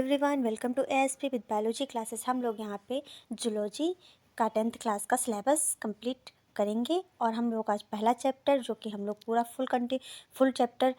Everyone, welcome to ASP with biology classes. हम लोग यहाँ पे जूलॉजी का 10th क्लास का सिलेबस कंप्लीट करेंगे और हम लोग आज पहला चैप्टर जो कि हम लोग पूरा फुल चैप्टर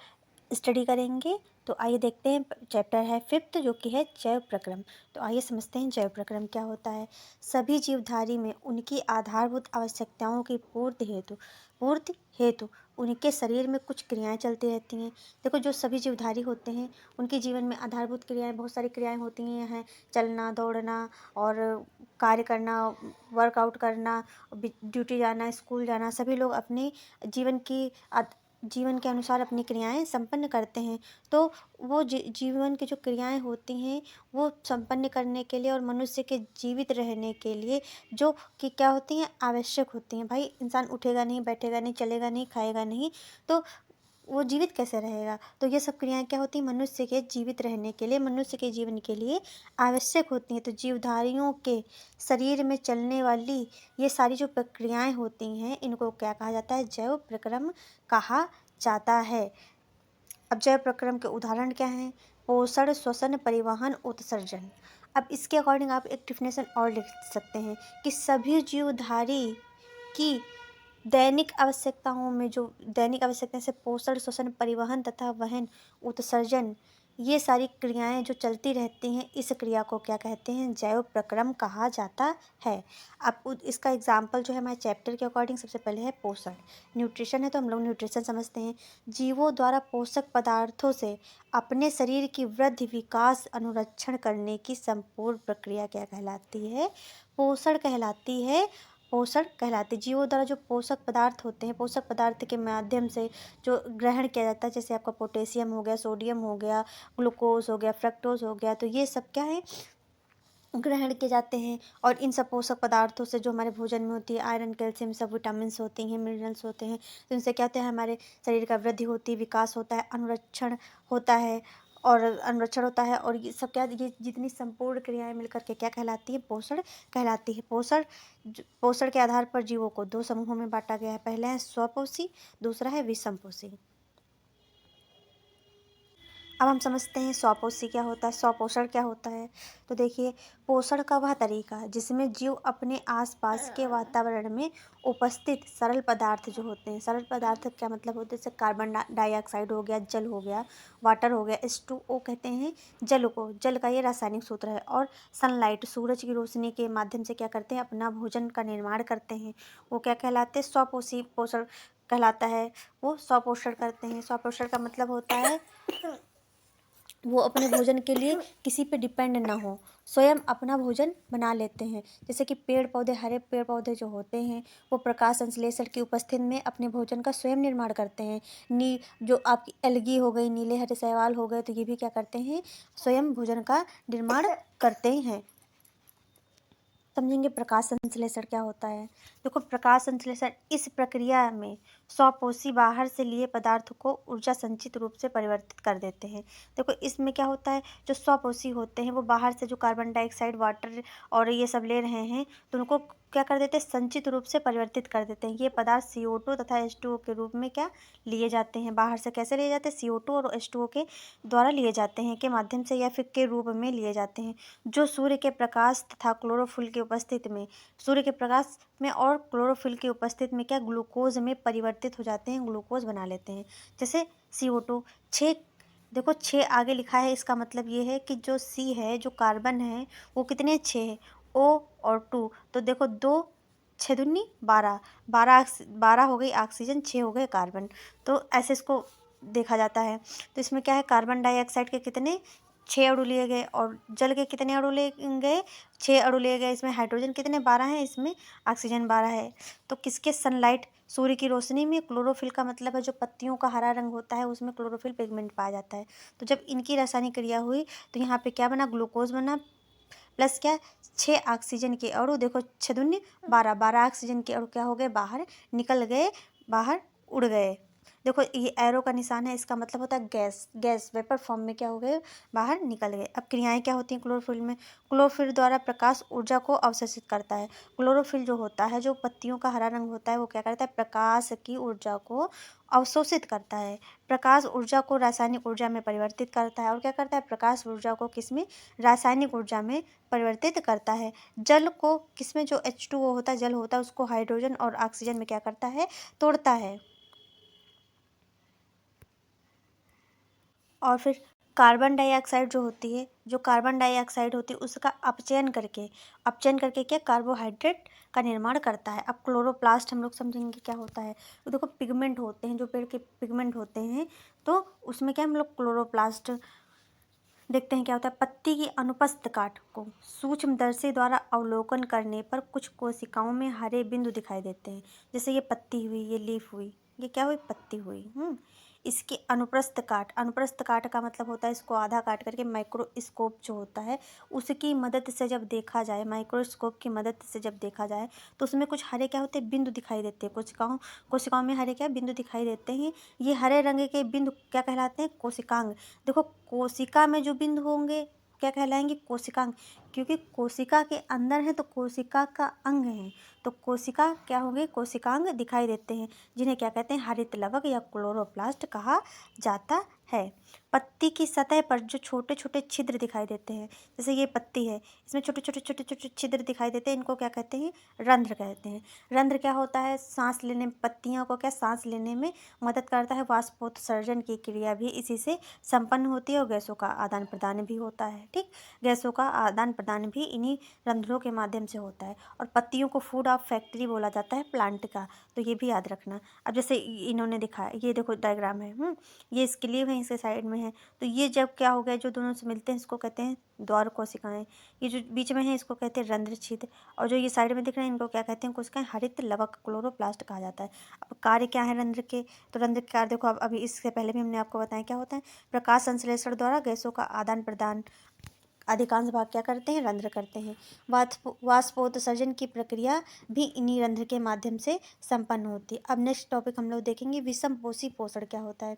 स्टडी करेंगे। तो आइए देखते हैं। चैप्टर है 5th जो कि है जैव प्रक्रम। तो आइए समझते हैं जैव प्रक्रम क्या होता है। सभी जीवधारी में उनकी आधारभूत आवश्यकताओं की पूर्ति हेतु उनके शरीर में कुछ क्रियाएं चलती रहती हैं। देखो, जो सभी जीवधारी होते हैं उनके जीवन में आधारभूत क्रियाएं, बहुत सारी क्रियाएं होती हैं। चलना, दौड़ना और कार्य करना, वर्कआउट करना, ड्यूटी जाना, स्कूल जाना, सभी लोग अपने जीवन के अनुसार अपनी क्रियाएं संपन्न करते हैं। तो वो जीवन की जो क्रियाएं होती हैं वो संपन्न करने के लिए और मनुष्य के जीवित रहने के लिए जो कि क्या होती हैं, आवश्यक होती हैं। भाई, इंसान उठेगा नहीं, बैठेगा नहीं, चलेगा नहीं, खाएगा नहीं, तो वो जीवित कैसे रहेगा। तो ये सब क्रियाएं क्या होती हैं, मनुष्य के जीवित रहने के लिए, मनुष्य के जीवन के लिए आवश्यक होती हैं। तो जीवधारियों के शरीर में चलने वाली ये सारी जो प्रक्रियाएं होती हैं इनको क्या कहा जाता है, जैव प्रक्रम कहा जाता है। अब जैव प्रक्रम के उदाहरण क्या हैं, पोषण, श्वसन, परिवहन, उत्सर्जन। अब इसके अकॉर्डिंग आप एक डिफिनेशन और लिख सकते हैं कि सभी जीवधारी की दैनिक आवश्यकताएं से पोषण, श्वसन, परिवहन तथा वहन, उत्सर्जन, ये सारी क्रियाएं जो चलती रहती हैं, इस क्रिया को क्या कहते हैं, जैव प्रक्रम कहा जाता है। अब इसका एग्जाम्पल जो है हमारे चैप्टर के अकॉर्डिंग सबसे पहले है पोषण। न्यूट्रिशन है तो हम लोग न्यूट्रिशन समझते हैं। जीवों द्वारा पोषक पदार्थों से अपने शरीर की वृद्धि, विकास, अनुरक्षण करने की संपूर्ण प्रक्रिया क्या कहलाती है, पोषण कहलाती है। पोषण कहलाते जीवों द्वारा जो पोषक पदार्थ होते हैं, पोषक पदार्थ के माध्यम से जो ग्रहण किया जाता है, जैसे आपका पोटेशियम हो गया, सोडियम हो गया, ग्लूकोज हो गया, फ्रक्टोज हो गया, तो ये सब क्या है, ग्रहण किए जाते हैं। और इन सब पोषक पदार्थों से जो हमारे भोजन में होती है, आयरन, कैल्शियम, सब विटामिन्स होते हैं, मिनरल्स होते हैं, तो इनसे क्या होता है, हमारे शरीर का वृद्धि होती है, विकास होता है, अनुरक्षण होता है और ये सब क्या, ये जितनी संपूर्ण क्रियाएं मिलकर के क्या कहलाती है, पोषण कहलाती है। पोषण के आधार पर जीवों को दो समूहों में बांटा गया है। पहला है स्वपोषी, दूसरा है विषमपोषी। अब हम समझते हैं स्वपोषी क्या होता है, स्वपोषण क्या होता है। तो देखिए, पोषण का वह तरीका है जिसमें जीव अपने आसपास के वातावरण में उपस्थित सरल पदार्थ जो होते हैं, सरल पदार्थ क्या मतलब होते हैं, जैसे कार्बन डाइऑक्साइड हो गया, जल हो गया, वाटर हो गया, H2O कहते हैं जल को, जल का ये रासायनिक सूत्र है। और सनलाइट, सूरज की रोशनी के माध्यम से क्या करते हैं, अपना भोजन का निर्माण करते हैं। वो क्या कहलाते हैं, स्वपोषी पोषण कहलाता है। वो स्वपोषण करते हैं। स्वपोषण का मतलब होता है वो अपने भोजन के लिए किसी पे डिपेंड ना हो, स्वयं अपना भोजन बना लेते हैं। जैसे कि पेड़ पौधे, हरे पेड़ पौधे जो होते हैं वो प्रकाश संश्लेषण की उपस्थिति में अपने भोजन का स्वयं निर्माण करते हैं। जो आपकी एल्गी हो गई, नीले हरे शैवाल हो गए, तो ये भी क्या करते हैं, स्वयं भोजन का निर्माण करते हैं। समझेंगे प्रकाश संश्लेषण क्या होता है। देखो, प्रकाश संश्लेषण इस प्रक्रिया में स्वपोषी बाहर से लिए पदार्थ को ऊर्जा संचित रूप से परिवर्तित कर देते हैं। देखो, इसमें क्या होता है, जो स्वपोषी होते हैं वो बाहर से जो कार्बन डाइऑक्साइड, वाटर और ये सब ले रहे हैं, तो उनको क्या कर देते हैं, संचित रूप से परिवर्तित कर देते हैं। ये पदार्थ CO2 तथा H2O के रूप में क्या लिए जाते हैं, बाहर से कैसे लिए जाते हैं, CO2 और H2O के द्वारा लिए जाते हैं, के माध्यम से या फिर के रूप में लिए जाते हैं, जो सूर्य के प्रकाश तथा क्लोरोफिल की उपस्थिति में, सूर्य के प्रकाश में और क्लोरोफिल की उपस्थिति में क्या ग्लूकोज में परिवर्तित हो जाते हैं, ग्लूकोज बना लेते हैं। जैसे CO2 6, देखो 6 आगे लिखा है, इसका मतलब ये है कि जो C है, जो कार्बन है, वो कितने 6 है, O और 2, तो देखो 2 6 दूनी 12, 12 हो गई ऑक्सीजन, 6 हो गए कार्बन। तो ऐसे इसको देखा जाता है। तो इसमें क्या है, कार्बन डाइऑक्साइड के कितने 6 अणु लिए गए और जल के कितने अणु लिए गए, 6 अणु लिए गए। इसमें हाइड्रोजन कितने 12 हैं, इसमें ऑक्सीजन 12 है। तो किसके, सनलाइट, सूर्य की रोशनी में क्लोरोफिल का मतलब है जो पत्तियों का हरा रंग होता है उसमें क्लोरोफिल पिगमेंट पाया जाता है। तो जब इनकी रासायनिक क्रिया हुई तो यहाँ पे क्या बना, ग्लूकोज बना, प्लस क्या, 6 ऑक्सीजन के अणु, देखो 6 दूनी 12, 12 ऑक्सीजन के अणु क्या हो गए, बाहर निकल गए, बाहर उड़ गए। देखो ये एरो का निशान है, इसका मतलब होता है गैस, गैस वेपर फॉर्म में क्या हो गए, बाहर निकल गए। अब क्रियाएं क्या होती हैं क्लोरोफिल में? क्लोरोफिल द्वारा प्रकाश ऊर्जा को अवशोषित करता है। क्लोरोफिल जो होता है, जो पत्तियों का हरा रंग होता है, वो क्या करता है, प्रकाश की ऊर्जा को अवशोषित करता है। प्रकाश ऊर्जा को रासायनिक ऊर्जा में परिवर्तित करता है। और क्या करता है, प्रकाश ऊर्जा को किसमें, रासायनिक ऊर्जा में परिवर्तित करता है। जल को किसमें, जो H2O होता है, जल होता है, उसको हाइड्रोजन और ऑक्सीजन में क्या करता है, तोड़ता है। और फिर कार्बन डाइऑक्साइड जो होती है, जो कार्बन डाइऑक्साइड होती है, उसका अपचयन करके क्या, कार्बोहाइड्रेट का निर्माण करता है। अब क्लोरोप्लास्ट हम लोग समझेंगे क्या होता है। तो देखो पिगमेंट होते हैं, जो पेड़ के पिगमेंट होते हैं, तो उसमें क्या हम लोग क्लोरोप्लास्ट देखते हैं क्या होता है। पत्ती की अनुपस्थ काट को सूक्ष्मदर्शी द्वारा अवलोकन करने पर कुछ कोशिकाओं में हरे बिंदु दिखाई देते हैं। जैसे ये पत्ती हुई, ये लीफ हुई, ये क्या हुई, पत्ती हुई। इसकी अनुप्रस्थ काट का मतलब होता है इसको आधा काट करके माइक्रोस्कोप जो होता है उसकी मदद से जब देखा जाए, माइक्रोस्कोप की मदद से जब देखा जाए, तो उसमें कुछ हरे क्या होते हैं, बिंदु दिखाई देते हैं। कोशिकाओं में हरे क्या बिंदु दिखाई देते हैं। ये हरे रंग के बिंदु क्या कहलाते हैं, कोशिकांग। देखो कोशिका में जो बिंदु होंगे क्या कहलाएंगे, कोशिकांग। क्योंकि कोशिका के अंदर है तो कोशिका का अंग है, तो कोशिका क्या होंगे, कोशिकांग दिखाई देते हैं, जिन्हें क्या कहते हैं, हरित लवक या क्लोरोप्लास्ट कहा जाता है। पत्ती की सतह पर जो छोटे छोटे छिद्र दिखाई देते हैं, जैसे ये पत्ती है, इसमें छोटे छोटे छोटे छोटे छिद्र दिखाई देते हैं, इनको क्या कहते हैं, रंध्र कहते हैं। रंध्र क्या होता है, सांस लेने, पत्तियों को क्या सांस लेने में मदद करता है। वाष्पोत्सर्जन की क्रिया भी इसी से संपन्न होती है और गैसों का आदान प्रदान भी होता है। ठीक, गैसों का आदान प्रदान भी इन्हीं रंध्रों के माध्यम से होता है। और पत्तियों को फूड ऑफ फैक्ट्री बोला जाता है प्लांट का, तो ये भी याद रखना। अब जैसे इन्होंने दिखाया, ये देखो डायग्राम है, ये इसके लिए है, इसके साइड में है, तो ये जब क्या हो गया, जो दोनों से मिलते हैं इसको कहते हैं द्वार कोशिकाएं। ये जो बीच में है इसको कहते हैं रंध्र छिद्र, और जो ये साइड में दिख रहे हैं इनको क्या कहते हैं, कोशिकाएं। हरित लवक क्लोरोप्लास्ट कहा जाता है। अब कार्य क्या है रंध्र के, तो रंध्र के कार्य देखो, अब अभी इससे पहले भी हमने आपको बताया क्या होता है, प्रकाश संश्लेषण द्वारा गैसों का आदान प्रदान अधिकांश भाग क्या करते हैं, रंध्र करते हैं। वाष्पोत्सर्जन की प्रक्रिया भी इन्हीं रंध्र के माध्यम से संपन्न होती है। अब नेक्स्ट टॉपिक हम लोग देखेंगे विषमपोषी पोषण क्या होता है।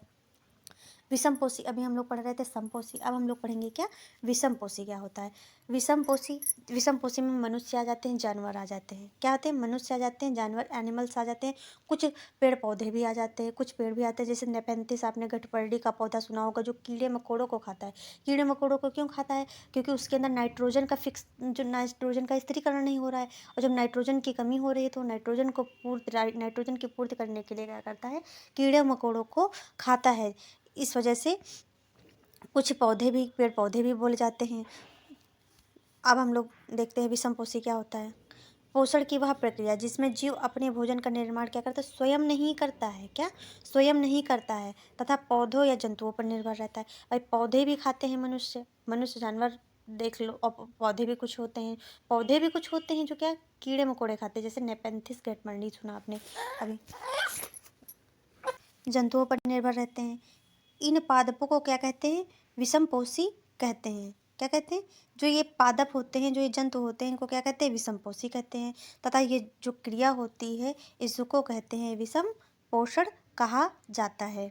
विषमपोषी, अभी हम लोग पढ़ रहे थे समपोषी, अब हम लोग पढ़ेंगे क्या, विषमपोषी क्या होता है। विषमपोषी में मनुष्य आ जाते हैं, जानवर आ जाते हैं। क्या होते हैं, मनुष्य आ जाते हैं, जानवर एनिमल्स आ जाते हैं, कुछ पेड़ पौधे भी आ जाते हैं, कुछ पेड़ भी आते हैं। जैसे नेपेंथिस, आपने गठपरडी का पौधा सुना होगा, जो कीड़े मकोड़ों को खाता है। कीड़े मकोड़ों को क्यों खाता है, क्योंकि उसके अंदर नाइट्रोजन का स्थिरीकरण नहीं हो रहा है, और जब नाइट्रोजन की कमी हो रही है तो नाइट्रोजन की पूर्ति करने के लिए क्या करता है, कीड़े मकोड़ों को खाता है। इस वजह से कुछ पेड़ पौधे भी बोले जाते हैं। अब हम लोग देखते हैं विषमपोषी क्या होता है। पोषण की वह प्रक्रिया जिसमें जीव अपने भोजन का निर्माण क्या करता है, स्वयं नहीं करता है, क्या स्वयं नहीं करता है, तथा पौधों या जंतुओं पर निर्भर रहता है। भाई पौधे भी खाते हैं मनुष्य जानवर देख लो, और पौधे भी कुछ होते हैं जो क्या कीड़े मकोड़े खाते हैं, जैसे नेपेंथिस गठमंडी सुना आपने अभी। जंतुओं पर निर्भर रहते हैं। इन पादपों को क्या कहते हैं, विषमपोषी कहते हैं। क्या कहते हैं, जो ये पादप होते हैं, जो ये जंतु होते हैं, इनको क्या कहते हैं, विषमपोषी कहते हैं। तथा ये जो क्रिया होती है इसको कहते हैं विषम पोषण कहा जाता है।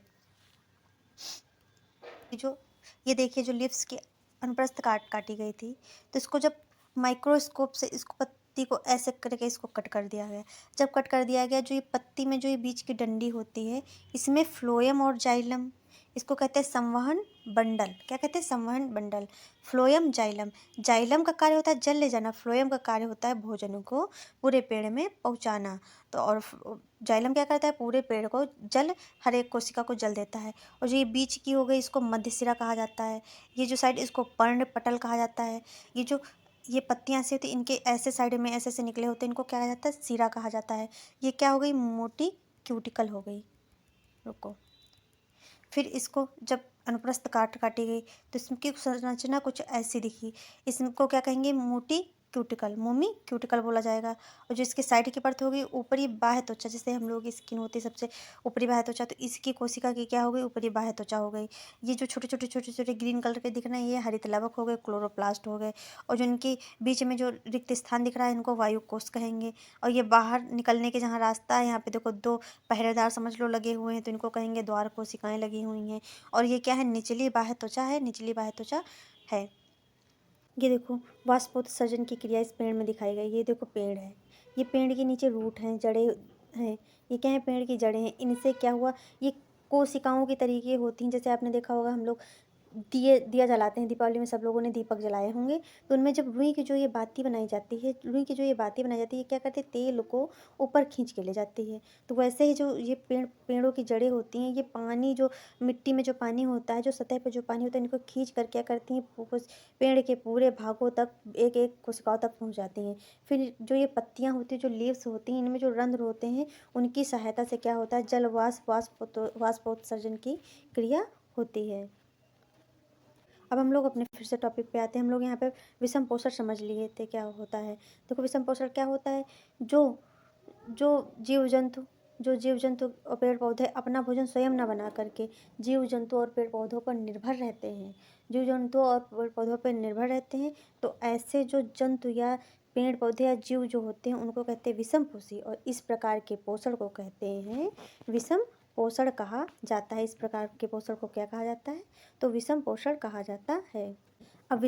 जो ये देखिए, जो लिप्स की अनुप्रस्थ काटी गई थी, तो इसको जब माइक्रोस्कोप से इसको पत्ती को ऐसे करके इसको कट कर दिया गया। जब कट कर दिया गया, जो ये पत्ती में जो ये बीच की डंडी होती है, इसमें फ्लोएम और जाइलम, इसको कहते हैं संवहन बंडल। क्या कहते हैं, संवहन बंडल। फ्लोएम जाइलम, जाइलम का कार्य होता है जल ले जाना, फ्लोएम का कार्य होता है भोजन को पूरे पेड़ में पहुंचाना। तो और जाइलम क्या करता है, पूरे पेड़ को जल, हर एक कोशिका को जल देता है। और जो ये बीच की हो गई, इसको मध्यसिरा कहा जाता है। ये जो साइड, इसको पर्णपटल कहा जाता है। ये पत्तियां ऐसी होती, इनके ऐसे साइड में ऐसे से निकले होते हैं, इनको क्या कहा जाता है, सिरा कहा जाता है। ये क्या हो गई, मोटी क्यूटिकल हो गई। रुको, फिर इसको जब अनुप्रस्थ काटी गई तो इसकी संरचना कुछ ऐसी दिखी, इसको क्या कहेंगे, मोटी क्यूटिकल, मोमी क्यूटिकल बोला जाएगा। और जो इसके साइड की परत होगी ऊपरी बाह्य त्वचा, जैसे हम लोगों की स्किन होती है सबसे ऊपरी बाह्य त्वचा, तो इसकी कोशिका की क्या हो गई, ऊपरी बाह्य त्वचा हो गई। ये जो छोटे छोटे ग्रीन कलर के दिख रहे हैं ये हरित लवक हो गए, क्लोरोप्लास्ट हो गए। और जो इनकी बीच में जो रिक्त स्थान दिख रहा है इनको वायु कोष कहेंगे। और ये बाहर निकलने के जहाँ रास्ता है यहाँ पे देखो दो पहरेदार समझ लो लगे हुए हैं, तो इनको कहेंगे द्वार कोशिकाएं लगी हुई हैं। और ये क्या है, निचली बाह्य त्वचा है, निचली बाह्य त्वचा है। ये देखो वाष्पोत्सर्जन की क्रिया इस पेड़ में दिखाई गई। ये देखो पेड़ है, ये पेड़ के नीचे रूट हैं, जड़ें हैं। ये क्या है, पेड़ की जड़ें हैं। इनसे क्या हुआ, ये कोशिकाओं की तरीके होती हैं। जैसे आपने देखा होगा हम लोग दिया जलाते हैं, दीपावली में सब लोगों ने दीपक जलाए होंगे। तो उनमें जब रुई की जो ये बाती बनाई जाती है, रुई की जो ये बाती बनाई जाती है, क्या करते हैं, तेल को ऊपर खींच के ले जाती है। तो वैसे ही जो ये पेड़ों की जड़ें होती हैं, ये पानी जो मिट्टी में जो पानी होता है, जो सतह पर जो पानी होता है, इनको खींच कर क्या करती हैं, पेड़ के पूरे भागों तक एक एक कोशिकाओं तक पहुँच जाती हैं। फिर जो ये पत्तियाँ होती हैं, जो लीव्स होती हैं, इनमें जो रंध्र होते हैं, उनकी सहायता से क्या होता है, जल वाष्पोत्सर्जन की क्रिया होती है। अब हम लोग अपने फिर से टॉपिक पे आते हैं। हम लोग यहाँ पे विषम पोषण समझ लिए थे क्या होता है। देखो विषम पोषण क्या होता है, जो जो जीव जंतु और पेड़ पौधे अपना भोजन स्वयं न बना करके जीव जंतु और पेड़ पौधों पर निर्भर रहते हैं। जीव जंतु और पेड़ पौधों पर निर्भर रहते हैं, तो ऐसे जो जंतु या पेड़ पौधे या जीव जो होते हैं उनको कहते हैं विषम पोषी, और इस प्रकार के पोषण को कहते हैं विषम पोषण कहा जाता है। इस प्रकार के पोषण को क्या कहा जाता है, तो विषम पोषण कहा जाता है। अब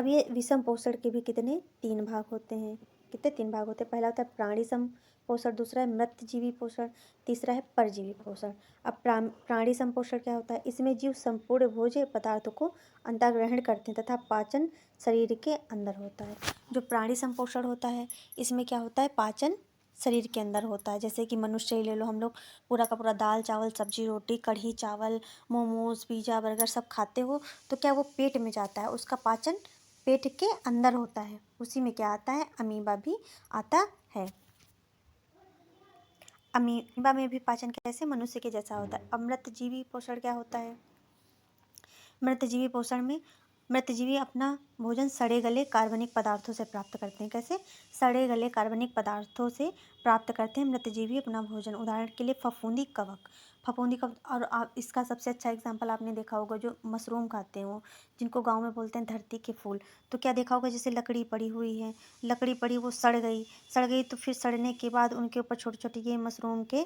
ये विषम पोषण के भी कितने, 3 भाग होते हैं। कितने, 3 भाग होते हैं। पहला होता है प्राणी सम पोषण, दूसरा है मृतजीवी पोषण, तीसरा है परजीवी पोषण। अब प्राणी संपोषण क्या होता है, इसमें जीव संपूर्ण भोज्य पदार्थों को अंतर्ग्रहण करते हैं तथा पाचन शरीर के अंदर होता है। जो प्राणी संपोषण होता है इसमें क्या होता है, पाचन शरीर के अंदर होता है। जैसे कि मनुष्य ही ले लो, हम लोग पूरा का पूरा दाल चावल सब्जी रोटी कढ़ी चावल मोमोज पिज़्ज़ा बर्गर सब खाते हो, तो क्या वो पेट में जाता है, उसका पाचन पेट के अंदर होता है। उसी में क्या आता है, अमीबा भी आता है। अमीबा में भी पाचन कैसे, मनुष्य के जैसा होता है। अमृतजीवी पोषण क्या होता है, मृतजीवी पोषण में मृतजीवी अपना भोजन सड़े गले कार्बनिक पदार्थों से प्राप्त करते हैं। कैसे, सड़े गले कार्बनिक पदार्थों से प्राप्त करते हैं मृतजीवी अपना भोजन। उदाहरण के लिए फफूंदी कवक। और आप इसका सबसे अच्छा एग्जांपल आपने देखा होगा, जो मशरूम खाते हैं वो, जिनको गांव में बोलते हैं धरती के फूल। तो क्या देखा होगा, जैसे लकड़ी पड़ी हुई है, लकड़ी पड़ी वो सड़ गई तो फिर सड़ने के बाद उनके ऊपर छोटे छोटे ये मशरूम के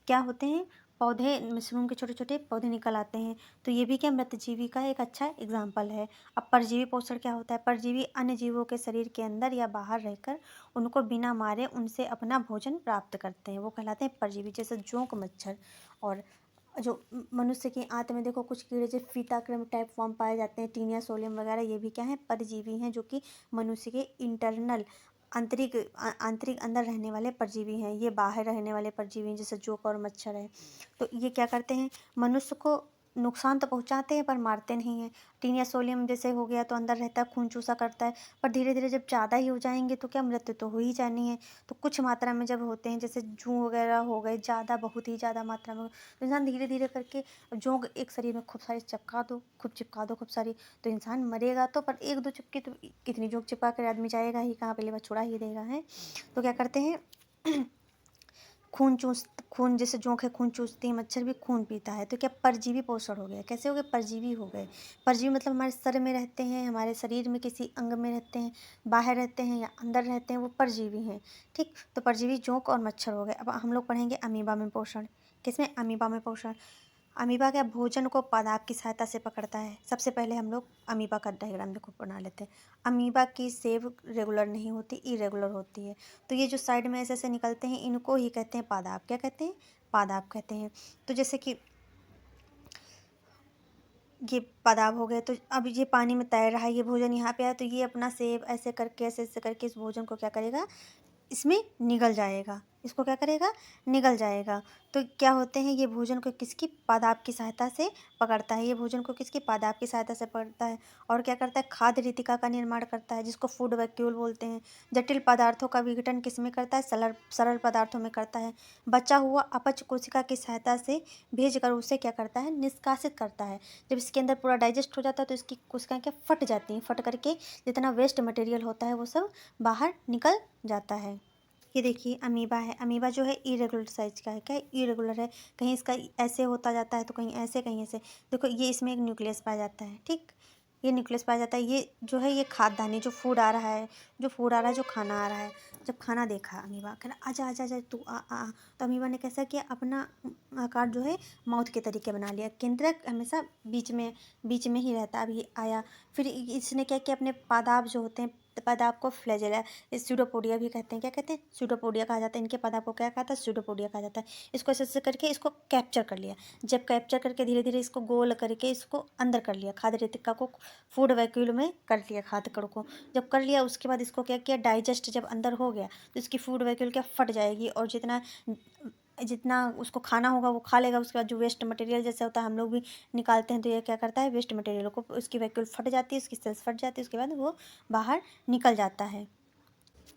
क्या होते हैं, पौधे, मशरूम के छोटे छोटे पौधे निकल आते हैं। तो ये भी क्या मृतजीवी का एक अच्छा एग्जाम्पल है। अब परजीवी पोषण क्या होता है, परजीवी अन्य जीवों के शरीर के अंदर या बाहर रहकर उनको बिना मारे उनसे अपना भोजन प्राप्त करते हैं, वो कहलाते हैं परजीवी। जैसे जोंक मच्छर, और जो मनुष्य की आंत में देखो कुछ कीड़े जो फीताकृम टाइप फॉर्म पाए जाते हैं, टीनिया सोलियम वगैरह, ये भी क्या है, परजीवी हैं, जो कि मनुष्य के इंटरनल आंतरिक अंदर रहने वाले परजीवी हैं। ये बाहर रहने वाले परजीवी हैं, जैसे जोंक और मच्छर है। तो ये क्या करते हैं, मनुष्य को नुकसान तो पहुंचाते हैं पर मारते नहीं हैं। टीनिया सोलियम जैसे हो गया तो अंदर रहता है, खून चूसा करता है, पर धीरे धीरे जब ज़्यादा ही हो जाएंगे तो क्या, मृत्यु तो हो ही जानी है। तो कुछ मात्रा में जब होते हैं, जैसे जूं वगैरह हो गए ज़्यादा, बहुत ही ज़्यादा मात्रा में, तो इंसान धीरे धीरे करके जोंक एक शरीर में खूब सारी चिपका दो खूब सारी, तो इंसान मरेगा तो, पर एक दो चिपके तो कितनी जोंक चिपका कर आदमी जाएगा ही कहाँ, पहले बार छुड़ा ही देगा है। तो क्या करते हैं खून जैसे जोंक है खून चूसती है, मच्छर भी खून पीता है। तो क्या, परजीवी पोषण हो गया। कैसे हो गए, परजीवी हो गए। परजीवी मतलब हमारे सर में रहते हैं, हमारे शरीर में किसी अंग में रहते हैं, बाहर रहते हैं या अंदर रहते हैं, वो परजीवी हैं। ठीक, तो परजीवी जोंक और मच्छर हो गए। अब हम लोग पढ़ेंगे अमीबा में पोषण। किसमें, अमीबा में पोषण। अमीबा क्या भोजन को पादप की सहायता से पकड़ता है। सबसे पहले हम लोग अमीबा का डायग्राम देखो बना लेते हैं। अमीबा की सेव रेगुलर नहीं होती, इरेगुलर होती है। तो ये जो साइड में ऐसे ऐसे निकलते हैं इनको ही कहते हैं पादप। क्या कहते हैं, पादप कहते हैं। तो जैसे कि ये पादप हो गए, तो अब ये पानी में तैर रहा है, ये भोजन यहाँ पे आया, तो ये अपना सेव ऐसे करके ऐसे ऐसे करके इस भोजन को क्या करेगा, इसमें निगल जाएगा। इसको क्या करेगा, निगल जाएगा। तो क्या होते हैं, ये भोजन को किसकी, पादाप की सहायता से पकड़ता है। ये भोजन को किसकी, पादाप की सहायता से पकड़ता है। और क्या करता है, खाद्य रितिका का निर्माण करता है, जिसको फूड वैक्यूल बोलते हैं। जटिल पदार्थों का विघटन किसमें करता है, सरल सरल पदार्थों में करता है। बचा हुआ अपच कोशिका की सहायता से भेजकर उसे क्या करता है, निष्कासित करता है। जब इसके अंदर पूरा डाइजेस्ट हो जाता है तो इसकी कोशिकाएं क्या फट जाती हैं, फट करके जितना वेस्ट मटेरियल होता है वो सब बाहर निकल जाता है। ये देखिए अमीबा है। अमीबा जो है इरेगुलर साइज का है, क्या इरेगुलर है, कहीं इसका ऐसे होता जाता है तो कहीं ऐसे, कहीं ऐसे। देखो ये इसमें एक न्यूक्लियस पाया जाता है, ठीक, ये न्यूक्लियस पाया जाता है। ये जो है, ये खाद्यदानी, जो फूड आ रहा है, जो फूड आ रहा है, जो खाना आ रहा है। जब खाना देखा अमीबा, कह रहा आजा आजा आजा तू आ। तो अमीबा ने कैसा किया, अपना आकार जो है माउथ के तरीके बना लिया। केंद्रक हमेशा बीच में ही रहता। अभी आया, फिर इसने क्या किया, अपने पादाप जो होते हैं, पादाप को फ्लैजेला, स्यूडोपोडिया भी कहते हैं। क्या कहते हैं, स्यूडोपोडिया कहा जाता है। इनके पादाप को क्या कहा था, स्यूडोपोडिया कहा जाता है। इसको ऐसे ऐसे करके इसको कैप्चर कर लिया। जब कैप्चर करके धीरे धीरे इसको गोल करके इसको अंदर कर लिया, खाद्य रेतिका को फूड वैक्यूल में कर लिया, खाद्य कण को जब कर लिया उसके बाद इसको क्या किया, डाइजेस्ट जब अंदर हो गया तो इसकी फूड वैक्यूल क्या फट जाएगी, और जितना जितना उसको खाना होगा वो खा लेगा। उसके बाद जो वेस्ट मटेरियल जैसे होता है, हम लोग भी निकालते हैं, तो ये क्या करता है, वेस्ट मटेरियल को, उसकी वैक्यूल फट जाती है, उसकी सेल्स फट जाती है, उसके बाद वो बाहर निकल जाता है।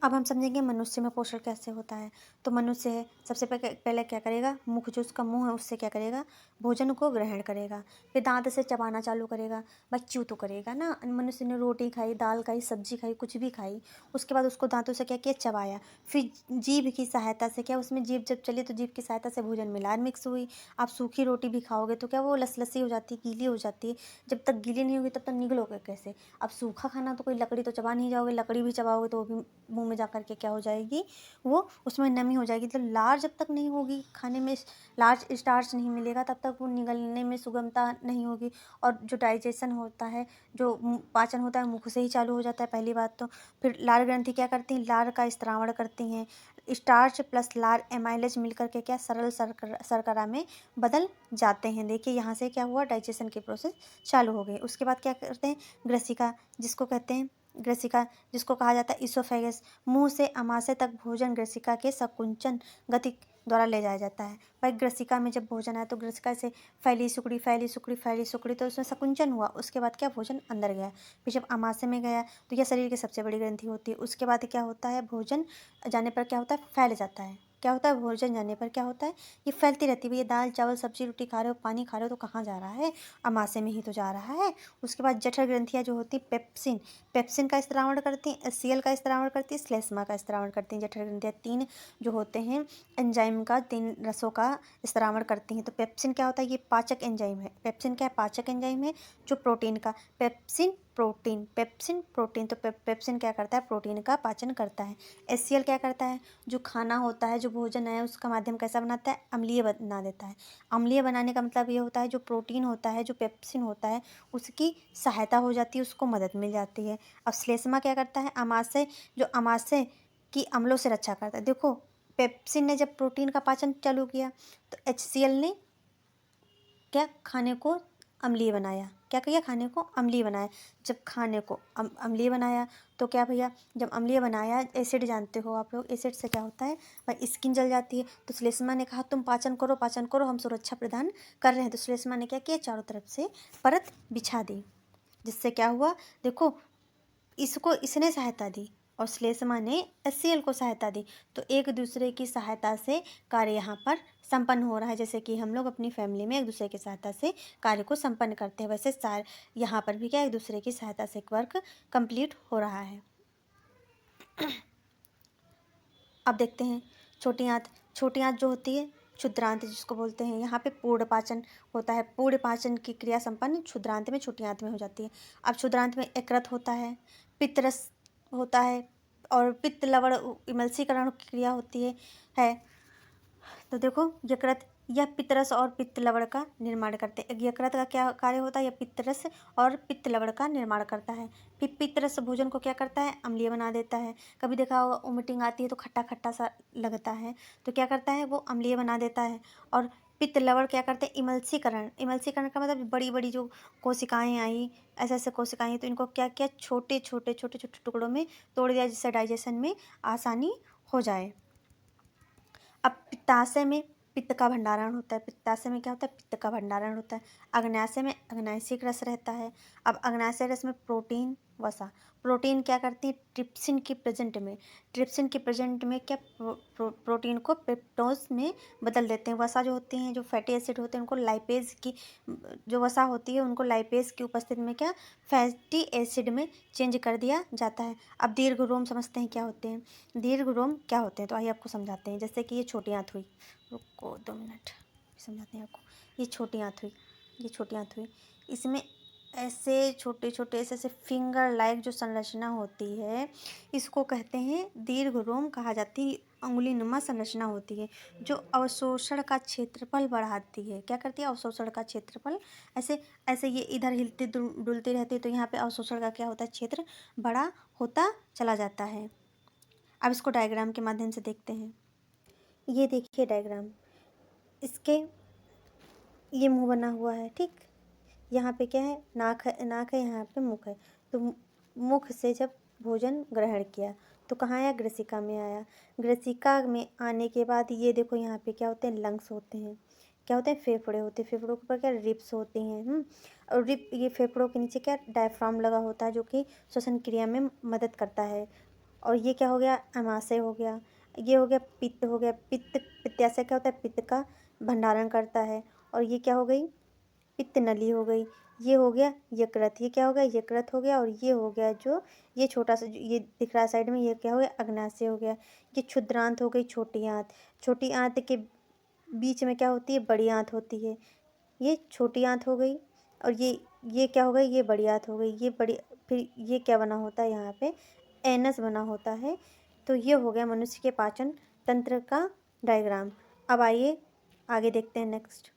अब हम समझेंगे मनुष्य में पोषण कैसे होता है। तो मनुष्य है, सबसे पहले क्या करेगा, मुख, जो उसका मुंह है उससे क्या करेगा, भोजन को ग्रहण करेगा। फिर दांत से चबाना चालू करेगा, बच्चू तो करेगा ना। मनुष्य ने रोटी खाई, दाल खाई, सब्जी खाई, कुछ भी खाई, उसके बाद उसको दांतों से क्या किया, चबाया। फिर जीभ की सहायता से क्या, उसमें जीभ जब चली तो जीभ की सहायता से भोजन में लार मिक्स हुई। आप सूखी रोटी भी खाओगे तो क्या वो लसलसी हो जाती है, गीली हो जाती है। जब तक गीली नहीं होगी तब तक निगलोगे कैसे। अब सूखा खाना तो कोई लकड़ी तो चबा नहीं जाओगे, लकड़ी भी चबाओगे तो वो भी मुंह में जा कर के क्या हो जाएगी, वो उसमें नमी हो जाएगी। तो लार जब तक नहीं होगी खाने में, लार्ज स्टार्च नहीं मिलेगा तब तक वो निगलने में सुगमता नहीं होगी। और जो डाइजेशन होता है, जो पाचन होता है, मुख से ही चालू हो जाता है पहली बात तो। फिर लार ग्रंथि क्या करती हैं, लार का स्त्रावण करती हैं। स्टार्च प्लस लार एमाइलेज मिलकर के क्या सरल शर्करा में बदल जाते हैं। देखिए यहाँ से क्या हुआ, डाइजेशन की प्रोसेस चालू हो गई। उसके बाद क्या करते हैं, ग्रसिका, जिसको कहते हैं ग्रसिका, जिसको कहा जाता है इसोफेगस। मुंह से अमाशय तक भोजन ग्रसिका के संकुचन गति द्वारा ले जाया जाता है। भाई ग्रसिका में जब भोजन आया तो ग्रसिका से फैली सुकड़ी फैली सुकड़ी फैली सुकड़ी, तो उसमें संकुचन हुआ। उसके बाद क्या, भोजन अंदर गया। फिर जब अमाशय में गया तो यह शरीर की सबसे बड़ी ग्रंथि होती है। उसके बाद क्या होता है, भोजन जाने पर क्या होता है, फैल जाता है। क्या होता है, भोजन जाने पर क्या होता है, ये फैलती रहती है। भैया दाल चावल सब्जी रोटी खा रहे हो, पानी खा रहे हो, तो कहाँ जा रहा है, अमाशय में ही तो जा रहा है। उसके बाद जठर ग्रंथियाँ जो होती हैं, पेप्सिन, पेप्सिन का स्त्रावण करती हैं, एचसीएल का स्त्रावण करती है, श्लेष्मा का स्त्रावण करती हैं। जठर ग्रंथियाँ तीन जो होते हैं एंजाइम का, तीन रसों का स्त्रावण करती हैं। तो पेप्सिन क्या होता है, ये पाचक एंजाइम है। पेप्सिन क्या है, पाचक एंजाइम है जो प्रोटीन का, पेप्सिन प्रोटीन, पेप्सिन प्रोटीन, तो पेप्सिन क्या करता है, प्रोटीन का पाचन करता है। एचसीएल क्या करता है, जो खाना होता है, जो भोजन है, उसका माध्यम कैसा बनाता है, अम्लीय बना देता है। अम्लीय बनाने का मतलब ये होता है, जो प्रोटीन होता है, जो पेप्सिन होता है, उसकी सहायता हो जाती है, उसको मदद मिल जाती है। अब श्लेष्मा क्या करता है, अमाशय, जो अमाशय की अम्लों से रक्षा करता है। देखो पेप्सिन ने जब प्रोटीन का पाचन चालू किया तो एचसीएल ने क्या, खाने को अम्लीय बनाया। क्या किया, खाने को अम्लीय बनाया। जब खाने को अम्लीय बनाया तो क्या भैया, जब अम्लीय बनाया, एसिड जानते हो आप लोग, एसिड से क्या होता है भाई, स्किन जल जाती है। तो श्लेष्मा ने कहा तुम पाचन करो, पाचन करो, हम सुरक्षा प्रदान कर रहे हैं। तो श्लेष्मा ने क्या किया, चारों तरफ से परत बिछा दी, जिससे क्या हुआ, देखो इसको इसने सहायता दी और श्लेष्मा ने एचसीएल को सहायता दी। तो एक दूसरे की सहायता से कार्य यहाँ पर संपन्न हो रहा है। जैसे कि हम लोग अपनी फैमिली में एक दूसरे की सहायता से कार्य को संपन्न करते हैं, वैसे यहाँ पर भी क्या, एक दूसरे की सहायता से वर्क कंप्लीट हो रहा है। अब देखते हैं छोटी आंत। छोटी आंत जो होती है, क्षुद्रांत जिसको बोलते हैं, यहाँ पे पूर्ण पाचन होता है। पूर्ण पाचन की क्रिया संपन्न क्षुद्रांत में, छोटी आंत में हो जाती है। अब क्षुद्रांत में यकृत होता है, पित्तरस होता है, और पित्त लवण इमल्सीकरण की क्रिया होती है। तो देखो यकृत, यह पित्तरस और पित्त लवण का निर्माण करते हैं। यकृत का क्या कार्य होता है, यह पित्तरस और पित्त लवण का निर्माण करता है। फिर पित्तरस भोजन को क्या करता है, अम्लीय बना देता है। कभी देखा होगा वोमिटिंग आती है तो खट्टा खट्टा सा लगता है, तो क्या करता है, वो अम्लीय बना देता है। और पित्त लवण क्या करते हैं, इमल्सीकरण। इमल्सीकरण का मतलब बड़ी बड़ी जो कोशिकाएं आई, ऐसे ऐसे कोशिकाएं, तो इनको क्या किया, छोटे छोटे छोटे छोटे टुकड़ों में तोड़ दिया, जिससे डाइजेशन में आसानी हो जाए। अब पित्ताशय में पित्त का भंडारण होता है। पित्ताशय में क्या होता है? पित्त का भंडारण होता है। अग्न्याशय में अग्नाशयिक रस रहता है। अब अग्नाशय रस में प्रोटीन, वसा। प्रोटीन क्या करती है? ट्रिप्सिन की प्रेजेंट में, ट्रिप्सिन की प्रेजेंट में क्या प्रोटीन को पेप्टोज में बदल देते हैं। वसा जो होती हैं, जो फैटी एसिड होते हैं, उनको लाइपेज की, जो वसा होती है उनको लाइपेज की उपस्थिति में क्या फैटी एसिड में चेंज कर दिया जाता है। अब दीर्घ रोम समझते हैं क्या होते हैं। दीर्घ रोम क्या होते हैं, तो आइए आपको समझाते हैं। जैसे कि ये छोटी आंत हुई, रुको 2 मिनट समझाते हैं आपको। ये छोटी आंत हुई, ये छोटी आंत हुई, इसमें ऐसे छोटे छोटे ऐसे ऐसे फिंगर लाइक जो संरचना होती है, इसको कहते हैं दीर्घ रोम कहा जाती है। अंगुली नुमा संरचना होती है जो अवशोषण का क्षेत्रफल बढ़ाती है। क्या करती है? अवशोषण का क्षेत्रफल। ऐसे ऐसे ये इधर हिलती डुलती रहती है, तो यहाँ पे अवशोषण का क्या होता है? क्षेत्र बड़ा होता चला जाता है। अब इसको डायग्राम के माध्यम से देखते हैं। ये देखिए डायग्राम, इसके ये मुंह बना हुआ है, ठीक। यहाँ पे क्या है? नाक है, नाक है, यहाँ पे मुख है। तो मुख से जब भोजन ग्रहण किया तो कहाँ आया? ग्रसिका में आया। ग्रसिका में आने के बाद ये देखो यहाँ पे क्या होते हैं? लंग्स होते हैं। क्या होते हैं? फेफड़े होते हैं। फेफड़ों के ऊपर क्या? रिब्स होती हैं। और रिब, ये फेफड़ों के नीचे क्या? डायफ्राम लगा होता है जो कि श्वसन क्रिया में मदद करता है। और ये क्या हो गया? अमाशय हो गया। ये हो गया पित्त हो गया। पित्ताशय क्या होता है? पित्त का भंडारण करता है। और ये क्या हो गई? पित्त नली हो गई। ये हो गया यकृत। ये क्या हो गया? यकृत हो गया। और ये हो गया जो ये छोटा सा ये दिख रहा है साइड में, ये क्या हो गया? अग्नाशय हो गया। ये क्षुद्रांत हो गई, छोटी आंत। छोटी आंत के बीच में क्या होती है? बड़ी आंत होती है। ये छोटी आंत हो गई। और ये क्या हो गई? ये बड़ी आंत हो गई। ये बड़ी, फिर ये क्या बना होता है? यहाँ पे एनस बना होता है। तो ये हो गया मनुष्य के पाचन तंत्र का डायग्राम। अब आइए आगे देखते हैं नेक्स्ट।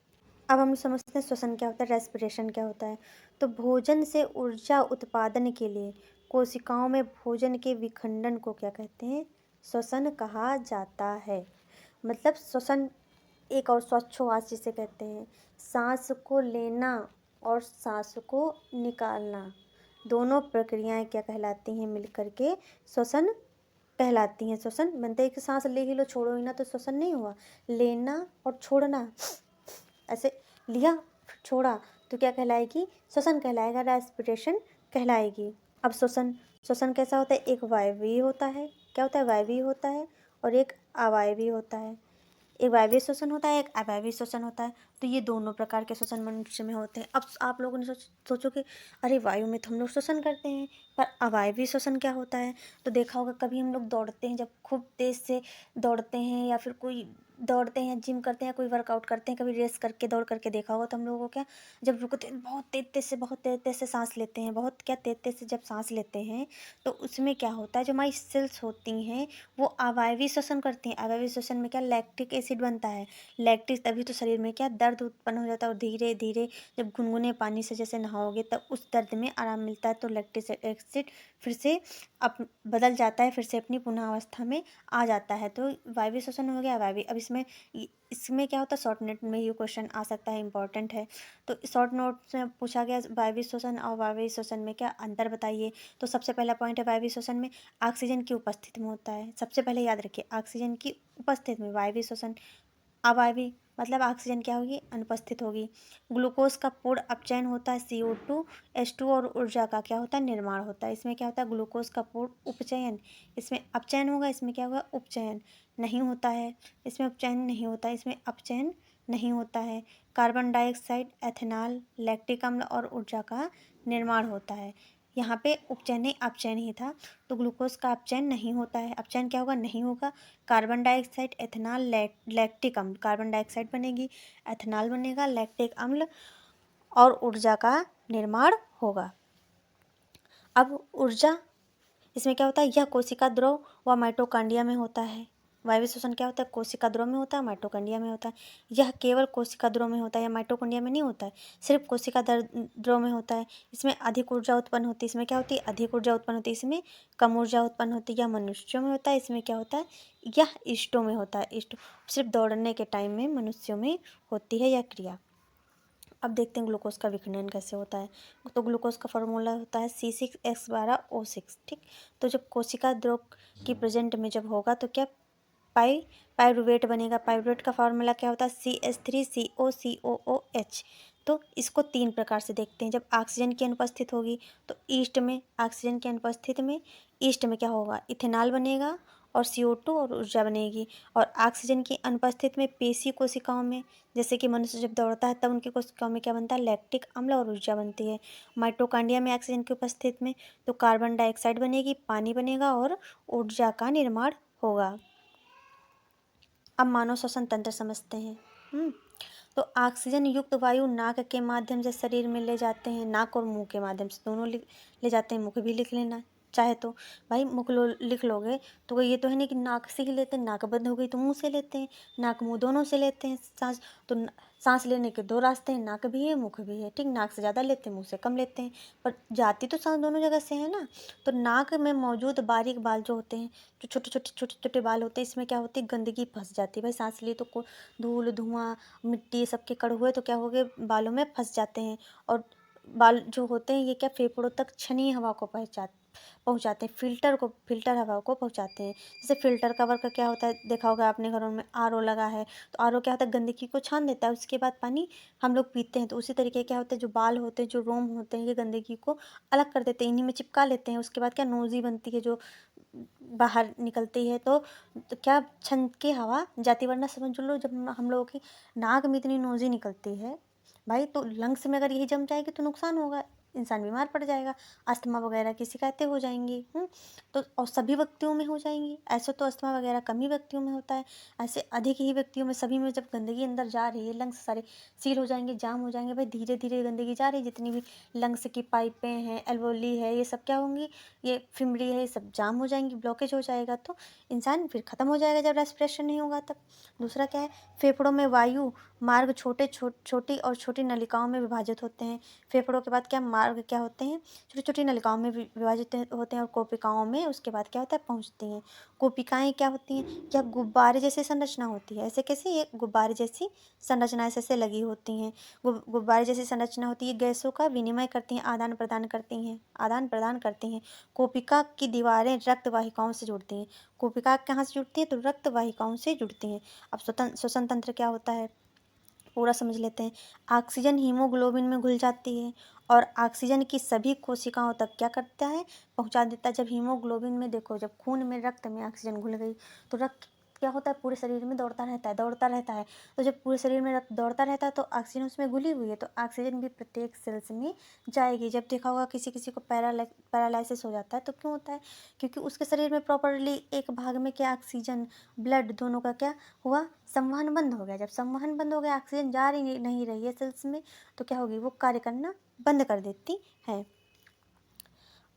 अब हम समझते हैं श्वसन क्या होता है, रेस्पिरेशन क्या होता है। तो भोजन से ऊर्जा उत्पादन के लिए कोशिकाओं में भोजन के विखंडन को क्या कहते हैं? श्वसन कहा जाता है। मतलब श्वसन एक और श्वासोच्छ्वास जिसे कहते हैं। सांस को लेना और सांस को निकालना, दोनों प्रक्रियाएं क्या कहलाती हैं? मिलकर के श्वसन कहलाती हैं। श्वसन बनते एक सांस ले ही लो, छोड़ो ही ना, तो श्वसन नहीं हुआ। लेना और छोड़ना, ऐसे लिया छोड़ा, तो क्या कहलाएगी? श्वसन कहलाएगा, रेस्पिरेशन कहलाएगी। अब श्वसन, श्वसन कैसा होता है? एक वायवीय होता है। क्या होता है? वायवीय होता है। और एक अवायवीय होता है। एक वायवीय श्वसन होता है, एक अवायवीय श्वसन होता है। तो ये दोनों प्रकार के श्वसन मनुष्य में होते हैं। अब आप लोगों ने सोचो कि अरे वायु में तो हम लोग श्वसन करते हैं, पर अवायवीय श्वसन क्या होता है? तो देखा होगा कभी हम लोग दौड़ते हैं, जब खूब तेज से दौड़ते हैं, या फिर कोई दौड़ते हैं, जिम करते हैं, कोई वर्कआउट करते हैं, कभी रेस करके दौड़ करके देखा होगा तो हम लोगों को क्या, जब रुकते हैं बहुत तेज तेज से सांस लेते हैं, बहुत क्या तेज तेज से जब सांस लेते हैं, तो उसमें क्या होता है? जो हमारी सेल्स होती हैं वो अवायवीय श्वसन करती हैं। अवायवीय श्वसन में क्या? लैक्टिक एसिड बनता है। लैक्टिक, तभी तो शरीर में क्या दर्द उत्पन्न हो जाता है। और धीरे धीरे जब गुनगुने पानी से जैसे नहाओगे तब उस दर्द में आराम मिलता है। तो लैक्टिक एसिड फिर से अप बदल जाता है, फिर से अपनी पुनः अवस्था में आ जाता है। तो वायवीय श्वसन हो गया, अवायवीय। अब इसमें क्या होता है? शॉर्ट नोट में ये क्वेश्चन आ सकता है, इंपॉर्टेंट है। तो शॉर्ट नोट में पूछा गया वायवीय श्वसन और अवायवीय श्वसन में क्या अंतर बताइए। तो सबसे पहला पॉइंट है वायवीय श्वसन में ऑक्सीजन की उपस्थिति में होता है। सबसे पहले याद रखिए, ऑक्सीजन की उपस्थिति में वायवीय श्वसन। अवायवीय मतलब ऑक्सीजन क्या होगी? अनुपस्थित होगी। ग्लूकोज का पूर्ण अपचयन होता है, CO2 H2, और ऊर्जा का क्या होता है? निर्माण होता है। इसमें क्या होता है? ग्लूकोज का पूर्ण उपचयन। इसमें अपचयन होगा, इसमें क्या होगा? उपचयन नहीं होता है। इसमें उपचयन नहीं होता है, इसमें अपचयन नहीं होता है। कार्बन डाइऑक्साइड, एथेनॉल, लैक्टिक अम्ल और ऊर्जा का निर्माण होता है। यहाँ पे उपचयन नहीं अपचयन ही था। तो ग्लूकोज का अपचयन नहीं होता है। अपचयन क्या होगा? नहीं होगा। कार्बन डाइऑक्साइड, एथेनॉल, लैक्टिक अम्ल, कार्बन डाइऑक्साइड बनेगी, एथेनॉल बनेगा, लैक्टिक अम्ल और ऊर्जा का निर्माण होगा। अब ऊर्जा, इसमें क्या होता है? यह कोशिका द्रव व माइटोकॉन्ड्रिया में होता है। वायवीय श्वसन क्या होता है? कोशिका द्रव में होता है, माइटोकॉन्ड्रिया में होता है। यह केवल कोशिका द्रव में होता है, या माइटोकॉन्ड्रिया में नहीं होता है, सिर्फ कोशिका द्रव में होता है। इसमें अधिक ऊर्जा उत्पन्न होती है। इसमें क्या होती है? अधिक ऊर्जा उत्पन्न होती है। इसमें कम ऊर्जा उत्पन्न होती है। यह मनुष्यों में होता है। इसमें क्या होता है? यह ईस्टों में होता है। ईस्ट सिर्फ दौड़ने के टाइम में मनुष्यों में होती है यह क्रिया। अब देखते हैं ग्लूकोज का विखंडन कैसे होता है। तो ग्लूकोज का फॉर्मूला होता है C6H12O6, ठीक। तो जब कोशिका द्रव की प्रेजेंट में जब होगा तो क्या पाइरूवेट बनेगा। पाइरूवेट का फॉर्मूला क्या होता है? CH3COCOOH। तो इसको 3 प्रकार से देखते हैं। जब ऑक्सीजन की अनुपस्थित होगी तो ईस्ट में, ऑक्सीजन की अनुपस्थिति में ईस्ट में क्या होगा? इथेनॉल बनेगा और CO2 और ऊर्जा बनेगी। और ऑक्सीजन की अनुपस्थिति में पेशी कोशिकाओं में, जैसे कि मनुष्य जब दौड़ता है तब उनकी कोशिकाओं में क्या बनता है? लैक्टिक अम्ल और ऊर्जा बनती है। माइटोकॉन्ड्रिया में ऑक्सीजन की उपस्थिति में तो कार्बन डाइऑक्साइड बनेगी, पानी बनेगा और ऊर्जा का निर्माण होगा। अब मानव श्वसन तंत्र समझते हैं। तो ऑक्सीजन युक्त वायु नाक के माध्यम से शरीर में ले जाते हैं, नाक और मुंह के माध्यम से, दोनों ले जाते हैं। मुख भी लिख लेना चाहे तो भाई, मुख लिख लोगे तो ये तो है नहीं कि नाक से ही लेते हैं, नाक बंद हो गई तो मुंह से लेते हैं, नाक मुंह दोनों से लेते हैं सांस। तो सांस लेने के 2 रास्ते हैं, नाक भी है मुख भी है, ठीक। नाक से ज़्यादा लेते हैं, मुंह से कम लेते हैं, पर जाती तो सांस दोनों जगह से है ना। तो नाक में मौजूद बारीक बाल जो होते हैं, जो छोटे छोटे बाल होते हैं, इसमें क्या होती है? गंदगी फंस जाती है। भाई सांस लिए तो धूल धुआं मिट्टी सबके कण हुए तो क्या हो गए? बालों में फंस जाते हैं। और बाल जो होते हैं ये क्या? फेफड़ों तक छनी हवा को पहुंचाते हैं, फिल्टर हवा को पहुंचाते हैं। जैसे फिल्टर का वर्क क्या होता है? देखा होगा आपने घरों में RO लगा है, तो RO क्या होता है? गंदगी को छान देता है, उसके बाद पानी हम लोग पीते हैं। तो उसी तरीके क्या होता है? जो बाल होते हैं, जो रोम होते हैं, ये गंदगी को अलग कर देते हैं, इन्हीं में चिपका लेते हैं। उसके बाद क्या? नोज़ी बनती है जो बाहर निकलती है। तो क्या? छन के हवा जाती, वरना समझ लो जब हम लोगों की नाक में इतनी नोज़ी निकलती है भाई, तो लंग्स में अगर यही जम जाएगी तो नुकसान होगा, इंसान बीमार पड़ जाएगा, अस्थमा वगैरह की शिकायतें हो जाएंगी। तो और सभी व्यक्तियों में हो जाएंगी। ऐसे तो अस्थमा वगैरह कम ही व्यक्तियों में होता है, ऐसे अधिक ही व्यक्तियों में, सभी में जब गंदगी अंदर जा रही है, लंग्स सारे सील हो जाएंगे, जाम हो जाएंगे। भाई धीरे धीरे गंदगी जा रही है, जितनी भी लंग्स की पाइपें हैं, एल्वोली है, ये सब क्या होंगी? ये फिमरी है, ये सब जाम हो जाएंगी, ब्लॉकेज हो जाएगा, तो इंसान फिर ख़त्म हो जाएगा जब रेस्पिरेशन नहीं होगा तब। दूसरा क्या है? फेफड़ों में वायु मार्ग छोटी और छोटी नलिकाओं में विभाजित होते हैं। फेफड़ों के बाद क्या? मार्ग क्या होते हैं? छोटी छोटी नलिकाओं में विभाजित होते हैं और कोशिकाओं में उसके बाद क्या होता है? पहुंचती हैं। कोशिकाएं क्या होती हैं? क्या गुब्बारे जैसी संरचना होती है। ऐसे कैसे? ये गुब्बारे जैसी संरचना ऐसे लगी होती हैं। गुब्बारे जैसी संरचना होती है, गैसों का विनिमय करती हैं, आदान प्रदान करती हैं। कोशिका की दीवारें रक्त वाहिकाओं से जुड़ती हैं। कोशिका कहाँ से जुड़ती है? तो रक्त वाहिकाओं से जुड़ती हैं। अब श्वसन तंत्र क्या होता है पूरा समझ लेते हैं। ऑक्सीजन हीमोग्लोबिन में घुल जाती है और ऑक्सीजन की सभी कोशिकाओं तक क्या करता है? पहुंचा देता है। जब हीमोग्लोबिन में देखो, जब खून में रक्त में ऑक्सीजन घुल गई तो रक्त क्या होता है? पूरे शरीर में दौड़ता रहता है। तो जब पूरे शरीर में रक्त दौड़ता रहता है तो ऑक्सीजन उसमें घुली हुई है, तो ऑक्सीजन भी प्रत्येक सेल्स में जाएगी। जब देखा होगा किसी किसी को पैरालिसिस हो जाता है तो क्यों होता है? क्योंकि उसके शरीर में प्रॉपरली एक भाग में क्या? ऑक्सीजन ब्लड दोनों का क्या हुआ? संवहन बंद हो गया। जब संवहन बंद हो गया, ऑक्सीजन जा रही नहीं रही है सेल्स में, तो क्या होगी? वो कार्य करना बंद कर देती है।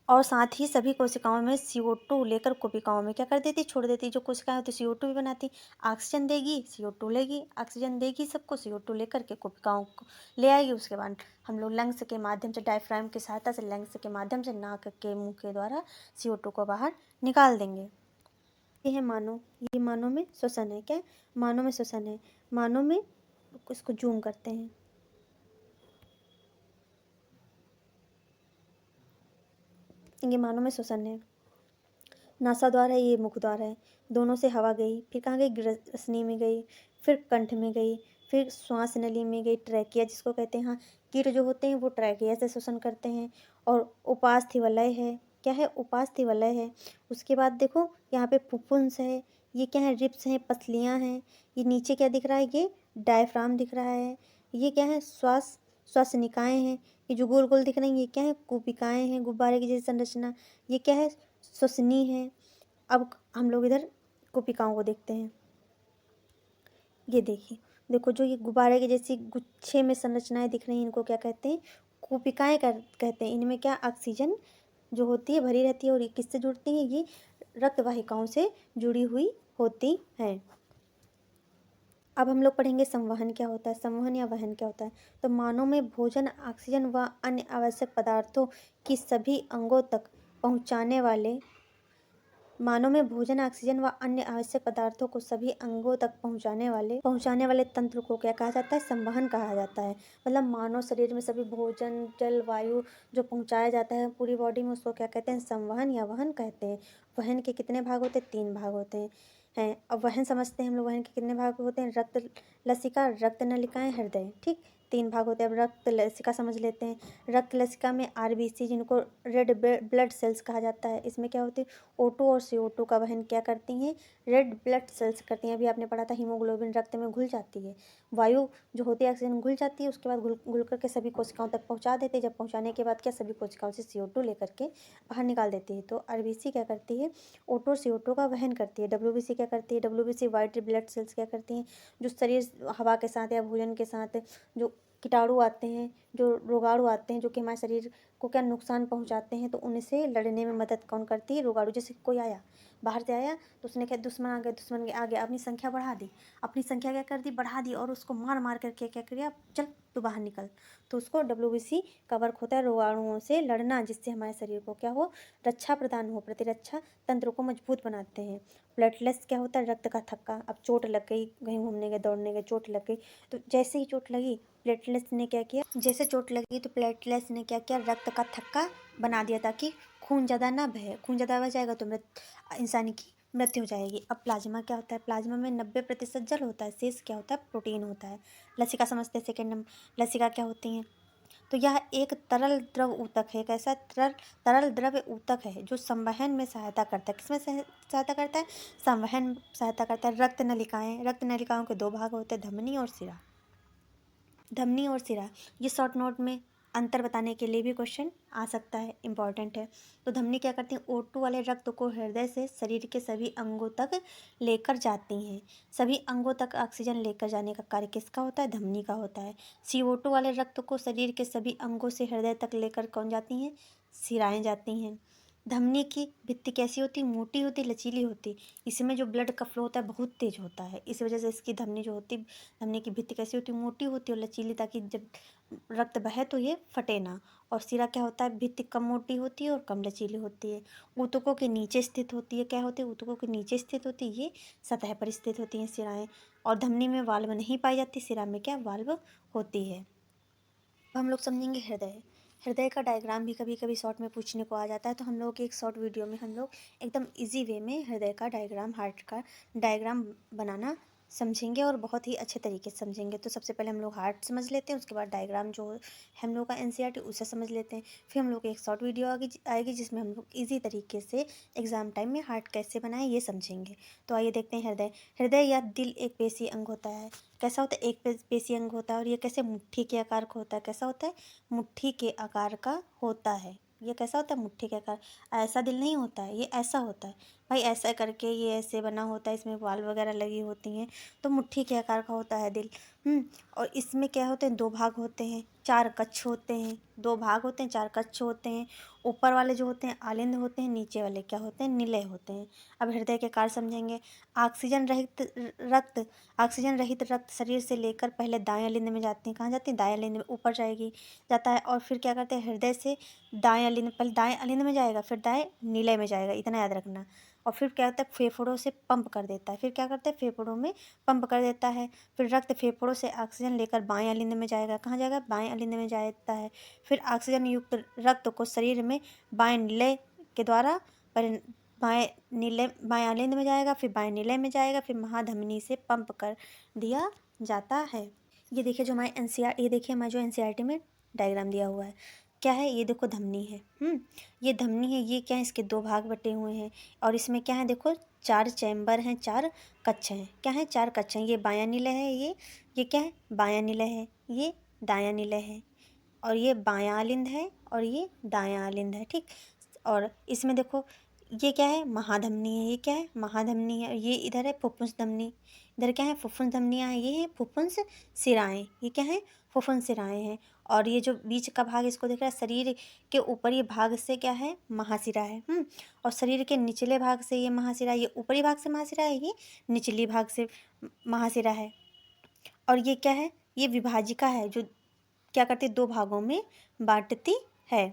और साथ ही सभी कोशिकाओं में CO2 लेकर कोशिकाओं में क्या कर देती? छोड़ देती। जो कोशिकाएं होती CO2 भी बनाती, ऑक्सीजन देगी, CO2 लेगी, ऑक्सीजन देगी सबको, CO2 लेकर के कोशिकाओं को ले आएगी। उसके बाद हम लोग लंग्स के माध्यम से, डायफ्राम की सहायता से, लंग्स के माध्यम से, नाक के मुंह के द्वारा CO2 को बाहर निकाल देंगे। ये है मानव, ये मानव में श्वसन है। क्या? मानव में श्वसन है। मानव में, इसको जूम करते हैं, ये मानव में श्वसन है। नासा द्वार है, ये मुख द्वार है, दोनों से हवा गई, फिर कहाँ गई? ग्रसनी में गई, फिर कंठ में गई, फिर श्वास नली में गई, ट्रैकिया जिसको कहते हैं। हाँ, कीट जो होते हैं वो ट्रैकिया से श्वसन करते हैं। और उपास्थि वलय है। क्या है? उपास्थि वलय है। उसके बाद देखो यहाँ पे फुफ्फुस है, ये क्या है? रिब्स हैं, पसलियाँ हैं। ये नीचे क्या दिख रहा है? ये डायफ्राम दिख रहा है। ये क्या है? श्वास निकाय हैं। ये जो गोल गोल दिख रही हैं ये क्या है? कुपिकाएँ हैं, गुब्बारे की जैसी संरचना। ये क्या है? श्वसनी है। अब हम लोग इधर कोशिकाओं को देखते हैं। ये देखिए, देखो जो ये गुब्बारे की जैसी गुच्छे में संरचनाएं दिख रही हैं, इनको क्या कहते हैं? कोशिकाएं कहते हैं। इनमें क्या? ऑक्सीजन जो होती है भरी रहती है और ये किससे जुड़ती हैं? ये रक्त वाहिकाओं से जुड़ी हुई होती हैं। अब हम लोग पढ़ेंगे संवहन क्या होता है, संवहन या वहन क्या होता है। तो मानव में भोजन, ऑक्सीजन व अन्य आवश्यक पदार्थों की सभी अंगों तक पहुँचाने वाले मानव में भोजन, ऑक्सीजन व अन्य आवश्यक पदार्थों को सभी अंगों तक पहुंचाने वाले तंत्र को क्या कहा जाता है? संवहन कहा जाता है। मतलब मानव शरीर में सभी भोजन, जल, वायु जो पहुंचाया जाता है पूरी बॉडी में, उसको क्या कहते हैं? संवहन या वहन कहते हैं। वहन के कितने भाग होते हैं? 3 भाग होते हैं, हैं। अब वहन समझते हैं हम लोग। वहन के कितने भाग होते हैं? रक्त लसिका, रक्त नलिकाएं, हृदय। ठीक, 3 भाग होते हैं। अब रक्त लसिका समझ लेते हैं। रक्त लसिका में आरबीसी, जिनको रेड ब्लड सेल्स कहा जाता है, इसमें क्या होती है? O2 और CO2 का वहन क्या करती हैं? रेड ब्लड सेल्स करती हैं। अभी आपने पढ़ा था हीमोग्लोबिन रक्त में घुल जाती है, वायु जो होती है ऑक्सीजन घुल जाती है, उसके बाद घुल करके सभी कोशिकाओं तक पहुंचा देते हैं। जब पहुंचाने के बाद क्या सभी कोशिकाओं से CO2 लेकर के बाहर निकाल देती है। तो आरबीसी क्या करती है? O2 और CO2 का वहन करती है। WBC क्या करती है? WBC वाइट ब्लड सेल्स क्या करती हैं? जो शरीर हवा के साथ या भोजन के साथ जो कीटाणु आते हैं, जो रोगाणु आते हैं, जो कि हमारे शरीर को क्या नुकसान पहुंचाते हैं, तो उनसे लड़ने में मदद कौन करती है? रोगाणु। जैसे कोई आया, बाहर से आया, तो उसने क्या, दुश्मन आ गए, दुश्मन के आगे अपनी संख्या बढ़ा दी, अपनी संख्या क्या कर दी? बढ़ा दी, और उसको मार मार करके क्या किया? चल तू बाहर निकल। तो उसको WBC का वर्क होता है रोगाणुओं से लड़ना, जिससे हमारे शरीर को क्या हो? रक्षा प्रदान हो, प्रतिरक्षा तंत्र को मजबूत बनाते हैं। प्लेटलेट्स क्या होता है? रक्त का थक्का। अब चोट लग गई, कहीं घूमने गए, दौड़ने गए, चोट लग गई, तो जैसे ही चोट लगी, प्लेटलेट्स ने क्या किया? जैसे चोट लगी तो प्लेटलेट्स ने क्या किया? रक्त का थक्का बना दिया, ताकि खून ज़्यादा ना बहे। खून ज़्यादा बह जाएगा तो इंसानी की मृत्यु हो जाएगी। अब प्लाज्मा क्या होता है? प्लाज्मा में 90% जल होता है, शेष क्या होता है? प्रोटीन होता है। लसिका समझते हैं सेकेंड नंबर। लसिका क्या होती हैं? तो यह एक तरल द्रव ऊतक है। कैसा? तरल द्रव ऊतक है, जो संवहन में सहायता करता है। किसमें सहायता करता है? संवहन में सहायता करता है। रक्त नलिकाएं, रक्त नलिकाओं के 2 भाग होते हैं, धमनी और सिरा। धमनी और सिरा, ये शॉर्ट नोट में अंतर बताने के लिए भी क्वेश्चन आ सकता है, इंपॉर्टेंट है। तो धमनी क्या करती है? O2 वाले रक्त को हृदय से शरीर के सभी अंगों तक लेकर जाती हैं। सभी अंगों तक ऑक्सीजन लेकर जाने का कार्य किसका होता है? धमनी का होता है। CO2 वाले रक्त को शरीर के सभी अंगों से हृदय तक लेकर कौन जाती हैं? सिराएं जाती हैं। धमनी की भित्ति कैसी होती? मोटी होती, लचीली होती। इसमें जो ब्लड का फ्लो होता है बहुत तेज होता है, इस वजह से इसकी धमनी जो होती, धमनी की भित्ति कैसी होती? मोटी होती और लचीली, ताकि जब रक्त बहे तो ये फटे ना। और सिरा क्या होता है? भित्ति कम मोटी होती है और कम लचीली होती है। ऊतकों के नीचे स्थित होती है। क्या होती है? ऊतकों के नीचे स्थित होती है, ये सतह पर स्थित होती हैं सिराएं। और धमनी में वाल्व नहीं पाई जाती, सिरा में क्या वाल्व होती है। अब हम लोग समझेंगे हृदय। हृदय का डायग्राम भी कभी कभी शॉर्ट में पूछने को आ जाता है, तो हम लोग की एक शॉर्ट वीडियो में हम लोग एकदम इजी वे में हृदय का डायग्राम, हार्ट का डायग्राम बनाना समझेंगे, और बहुत ही अच्छे तरीके से समझेंगे। तो सबसे पहले हम लोग हार्ट समझ लेते हैं, उसके बाद डायग्राम जो है हम लोग का NCERT उसे समझ लेते हैं। फिर हम लोग की एक शॉर्ट वीडियो आएगी जिसमें हम लोग ईजी तरीके से एग्जाम टाइम में हार्ट कैसे बनाएं ये समझेंगे। तो आइए देखते हैं हृदय। हृदय या दिल एक पेशी अंग होता है। कैसा होता है? एक पेशी अंग होता है, और ये कैसे? मुट्ठी के आकार का होता है। कैसा होता है? मुट्ठी के आकार का होता है। ये कैसा होता है? मुट्ठी के आकार। ऐसा दिल नहीं होता है, ये ऐसा होता है भाई, ऐसा करके ये ऐसे बना होता है, इसमें वाल वगैरह लगी होती हैं, तो मुट्ठी के आकार का होता है दिल। और इसमें क्या होते हैं? 2 भाग होते हैं, 4 कक्ष होते हैं। 2 भाग होते हैं, 4 कक्ष होते हैं। ऊपर वाले जो होते हैं आलिंद होते हैं, नीचे वाले क्या होते हैं? निलय होते हैं। अब हृदय के कार्य समझेंगे। ऑक्सीजन रहित रक्त ऑक्सीजन रहित रक्त शरीर से लेकर पहले दाएं अलिंद में जाती है। कहाँ जाती है? दाएं अलिंद में ऊपर जाता है, और फिर क्या करते हैं? हृदय से दाएं अलिंद, पहले दाएं अलिंद में जाएगा, फिर दाएं निलय में जाएगा, इतना याद रखना। और फिर क्या होता है? फेफड़ों से पंप कर देता है। फिर क्या करता है? फेफड़ों में पंप कर देता है। फिर रक्त फेफड़ों से ऑक्सीजन लेकर बाएं अलिंद में जाएगा। कहाँ जाएगा? बाएं अलिंद में जाता है। फिर ऑक्सीजन युक्त रक्त को शरीर में बाएं निलय के द्वारा बाएं अलिंद में जाएगा, फिर बाएं निलय में जाएगा, फिर महाधमनी से पंप कर दिया जाता है। ये देखिए जो हमारे ये देखिए हमारे जो NCERT में डायग्राम दिया हुआ है, क्या है? ये देखो धमनी है। ये धमनी है। ये क्या है? इसके 2 भाग बटे हुए हैं, और इसमें क्या है? देखो 4 चैम्बर हैं, 4 कक्ष हैं। क्या है? 4 कक्ष हैं। ये बायां निलय है, ये क्या है? बायां निलय है। ये दायां निलय है, और ये बायां अलिंद है, और ये दायां अलिंद है। ठीक, और इसमें देखो ये क्या है? महाधमनी है। ये क्या है? महाधमनी है। और ये इधर है फुफ्फुस धमनी। इधर क्या है? फुफ्फुस धमनियाँ हैं। ये है फुफ्फुस सिराएं। ये क्या है? फुफ्फुस सिराएं हैं। और ये जो बीच का भाग इसको देख रहा है, शरीर के ऊपरी भाग से क्या है? महाशिरा है। और शरीर के निचले भाग से ये महाशिरा, ये ऊपरी भाग से महाशिरा है, ये निचली भाग से महाशिरा है। और ये क्या है? ये विभाजिका है, जो क्या करती है? 2 भागों में बांटती है।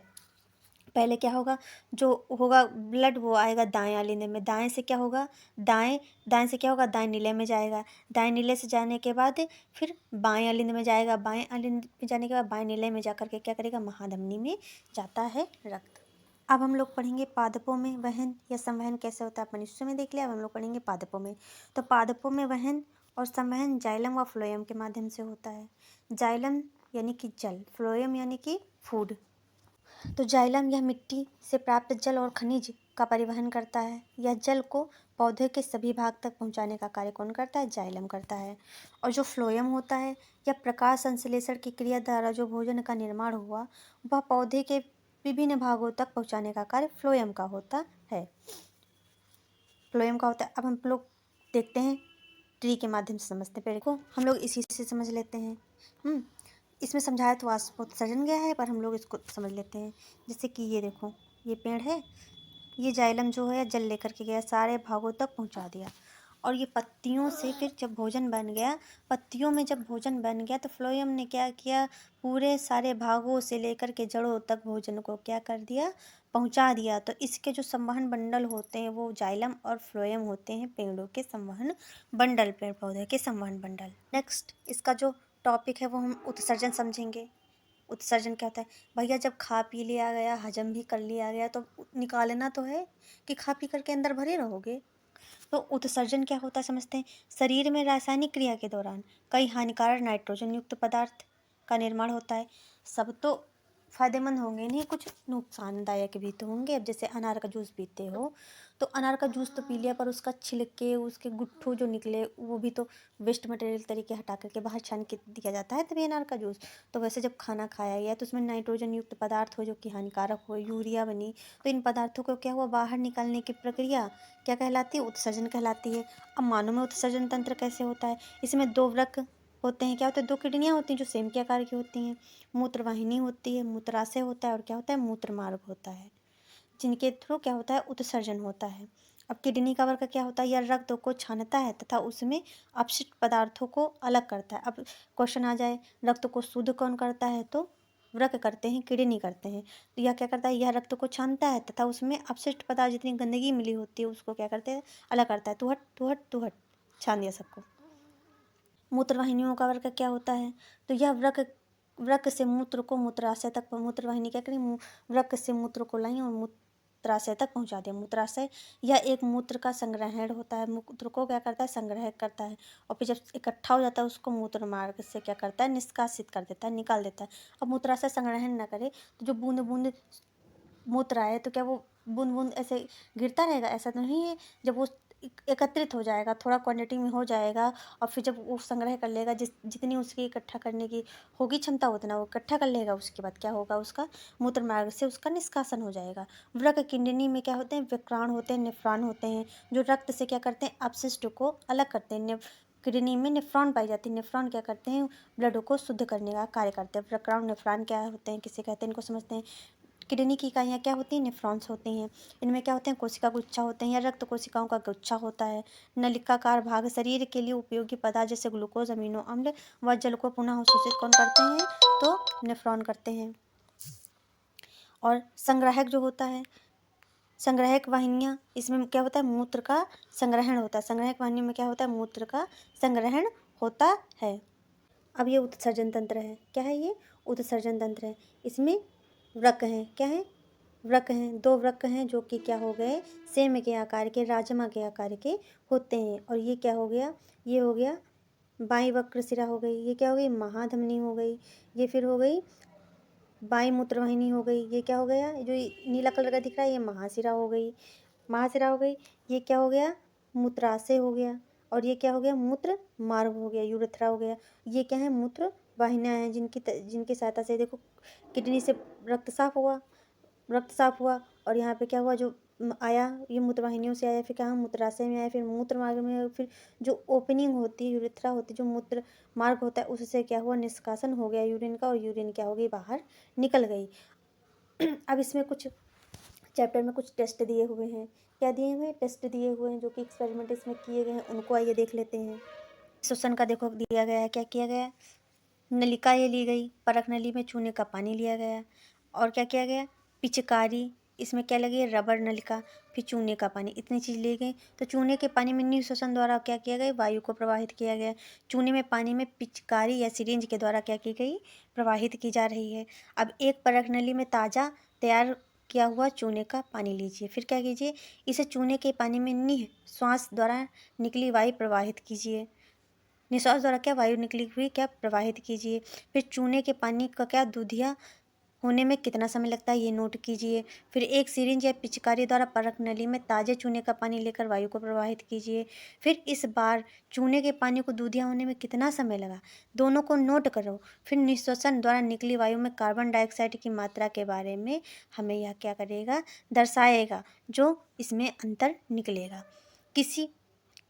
पहले क्या होगा? जो होगा ब्लड वो आएगा दाएं अलिंद में। दाएं से क्या होगा? दाएं से क्या होगा? दाएं निलय में जाएगा। दाएं निलय से जाने के बाद फिर बाएं अलिंद में जाएगा। बाएं अलिंद में जाने के बाद बाएं निलय में जाकर के क्या करेगा? महाधमनी में जाता है रक्त। अब हम लोग पढ़ेंगे पादपों में वहन या संवहन कैसे होता है। मनुष्य में देख लिया, अब हम लोग पढ़ेंगे पादपों में। तो पादपों में वहन और संवहन जाइलम व फ्लोएम के माध्यम से होता है। जाइलम यानी कि जल, फ्लोएम यानी कि फूड। तो जाइलम यह मिट्टी से प्राप्त जल और खनिज का परिवहन करता है। यह जल को पौधे के सभी भाग तक पहुंचाने का कार्य कौन करता है? जाइलम करता है। और जो फ्लोएम होता है, यह प्रकाश संश्लेषण की क्रिया द्वारा जो भोजन का निर्माण हुआ वह पौधे के विभिन्न भागों तक पहुंचाने का कार्य फ्लोएम का होता है। फ्लोएम का होता है। अब हम लोग देखते हैं ट्री के माध्यम से समझते हैं। पेड़ को हम लोग इसी से समझ लेते हैं। इसमें समझाया तो वाष्पोत्सर्जन गया है, पर हम लोग इसको समझ लेते हैं। जैसे कि ये देखो, ये पेड़ है, ये जाइलम जो है जल लेकर के गया, सारे भागों तक पहुंचा दिया। और ये पत्तियों से फिर जब भोजन बन गया, पत्तियों में जब भोजन बन गया तो फ्लोएम ने क्या किया, पूरे सारे भागों से लेकर के जड़ों तक भोजन को क्या कर दिया, पहुंचा दिया। तो इसके जो संवहन बंडल होते हैं वो जाइलम और फ्लोएम होते हैं, पेड़ों के संवहन बंडल, पेड़ पौधे के संवहन बंडल। नेक्स्ट इसका जो टॉपिक है वो हम उत्सर्जन समझेंगे। उत्सर्जन क्या होता है? भैया जब खा पी लिया गया, हजम भी कर लिया गया, तो निकालना तो है कि खा पी करके अंदर भरे रहोगे। तो उत्सर्जन क्या होता है समझते हैं। शरीर में रासायनिक क्रिया के दौरान कई हानिकारक नाइट्रोजन युक्त पदार्थ का निर्माण होता है। सब तो फायदेमंद होंगे नहीं, कुछ नुकसानदायक भी तो होंगे। अब जैसे अनार का जूस पीते हो, तो अनार का जूस तो पी लिया, पर उसका छिलके, उसके गुट्ठू जो निकले वो भी तो वेस्ट मटेरियल तरीके हटा करके बाहर छान के दिया जाता है, तभी अनार का जूस। तो वैसे जब खाना खाया गया तो उसमें नाइट्रोजन युक्त पदार्थ हो जो कि हानिकारक हो, यूरिया बनी, तो इन पदार्थों को क्या हुआ, बाहर निकालने की प्रक्रिया क्या कहलाती है? उत्सर्जन कहलाती है। अब मानव में उत्सर्जन तंत्र कैसे होता है? इसमें दो वृक्क होते हैं। क्या होते हैं? दो किडनियाँ होती हैं जो सेम के आकार की होती हैं। मूत्रवाहिनी होती है, मूत्राशय होता है, और क्या होता है? मूत्र मार्ग होता है, जिनके थ्रू क्या होता है? उत्सर्जन होता है। अब किडनी का वर्क क्या होता है? यह रक्त को छानता है तथा उसमें अपशिष्ट पदार्थों को अलग करता है। अब क्वेश्चन आ जाए, रक्त को शुद्ध कौन करता है? तो वृक्क करते हैं, किडनी करते हैं। तो यह क्या करता है? यह रक्त को छानता है तथा उसमें अपशिष्ट पदार्थ, जितनी गंदगी मिली होती है उसको क्या करते हैं? अलग करता है। तुहट तुहट तुहट, छान दिया सबको। मूत्रवाहिनियों का वर्क क्या होता है? तो यह वृक्क से मूत्र को मूत्राशय तक, मूत्रवाहिनी क्या करें? वृक्क से मूत्र को लाई और मूत्राशय तक पहुंचा दिया। मूत्राशय यह एक मूत्र का संग्रहण होता है। मूत्र को क्या करता है? संग्रह करता है, और फिर जब इकट्ठा हो जाता है उसको मूत्र मार्ग से क्या करता है? निष्कासित कर देता है, निकाल देता है। अब मूत्राशय संग्रहण न करे तो जो बूंद बूंद मूत्र आए तो क्या वो बूंद बूंद ऐसे गिरता रहेगा? ऐसा तो नहीं है। जब वो एकत्रित हो जाएगा, थोड़ा क्वांटिटी में हो जाएगा, और फिर जब वो संग्रह कर लेगा, जितनी उसकी इकट्ठा करने की होगी क्षमता, उतना वो इकट्ठा कर लेगा। उसके बाद क्या होगा? उसका मूत्र मार्ग से उसका निष्कासन हो जाएगा। वृक्क किडनी में क्या होते हैं? विक्राण होते हैं, नेफ्रॉन होते हैं, जो रक्त से क्या करते हैं? अपशिष्ट को अलग करते हैं। किडनी में नेफ्रॉन पाई जाती है। नेफ्रॉन क्या करते हैं? ब्लड को शुद्ध करने का कार्य करते हैं। विक्राण नेफ्रॉन क्या होते हैं, किसे कहते हैं, इनको समझते हैं। किडनी की इकाइयाँ क्या होती हैं? नेफ्रॉन्स होती हैं। इनमें क्या होते हैं? कोशिका गुच्छा होते हैं या रक्त कोशिकाओं का गुच्छा होता है। नलिकाकार भाग शरीर के लिए उपयोगी पदार्थ जैसे ग्लूकोज, अमीनो अम्ल व जल को पुनः अवशोषित कौन करते हैं? तो नेफ्रॉन करते हैं। और संग्राहक जो होता है, संग्राहक वाहिनियाँ, इसमें क्या होता है? मूत्र का संग्रहण होता है। संग्राहक वाहिनी में क्या होता है? मूत्र का संग्रहण होता है। अब ये उत्सर्जन तंत्र है। क्या है ये? उत्सर्जन तंत्र है। इसमें वृक्क हैं। क्या है? वृक्क हैं। दो वृक्क हैं जो कि क्या हो गए? सेम के आकार के, राजमा के आकार के होते हैं। और ये क्या हो गया? ये हो गया बाई वक्र शिरा हो गई। ये क्या हो गई? महाधमनी हो गई। ये फिर हो गई बाई मूत्रवाहिनी हो गई। ये क्या हो गया? जो नीला कलर का दिख रहा है ये महाशिरा हो गई। महाशिरा हो गई। ये क्या हो गया? मूत्राशय हो गया। और ये क्या हो गया? मूत्र मार्ग हो गया, यूरेथ्रा हो गया। ये क्या है? मूत्र वाहिनियाँ हैं, जिनकी सहायता से देखो किडनी से रक्त साफ हुआ, और यहाँ पे क्या हुआ? जो आया, ये मूत्रवाहिनियों से आया, फिर क्या? मूत्राशय में आया, फिर मूत्र मार्ग में आया, फिर जो ओपनिंग होती है, यूरेथ्रा होती है, जो मूत्र मार्ग होता है, उससे क्या हुआ? निष्कासन हो गया यूरिन का, और यूरिन क्या हो गई? बाहर निकल गई। अब इसमें कुछ चैप्टर में कुछ टेस्ट दिए हुए हैं। क्या दिए हुए हैं? टेस्ट दिए हुए हैं, जो कि एक्सपेरिमेंट इसमें किए गए हैं, उनको आइए देख लेते हैं। श्वसन का देखो दिया गया है। क्या किया गया? नलिका ये ली गई, परख नली में चूने का पानी लिया गया, और क्या किया गया? पिचकारी, इसमें क्या लगी है? रबर नलिका, फिर चूने का पानी, इतनी चीज़ ली गई। तो चूने के पानी में निःश्वसन द्वारा क्या किया गया? वायु को प्रवाहित किया गया। चूने में पानी में पिचकारी या सिरिंज के द्वारा क्या की गई? प्रवाहित की जा रही है। अब एक परख नली में ताज़ा तैयार किया हुआ चूने का पानी लीजिए। फिर क्या कीजिए, इसे चूने के पानी में निःश्वास द्वारा निकली वायु प्रवाहित कीजिए। निश्वास द्वारा क्या वायु निकली हुई क्या प्रवाहित कीजिए। फिर चूने के पानी का क्या दूधिया होने में कितना समय लगता है ये नोट कीजिए। फिर एक सिरिंज या पिचकारी द्वारा परख नली में ताज़े चूने का पानी लेकर वायु को प्रवाहित कीजिए। फिर इस बार चूने के पानी को दूधिया होने में कितना समय लगा, दोनों को नोट करो। फिर निश्वसन द्वारा निकली वायु में कार्बन डाइऑक्साइड की मात्रा के बारे में हमें यह क्या करेगा, दर्शाएगा, जो इसमें अंतर निकलेगा।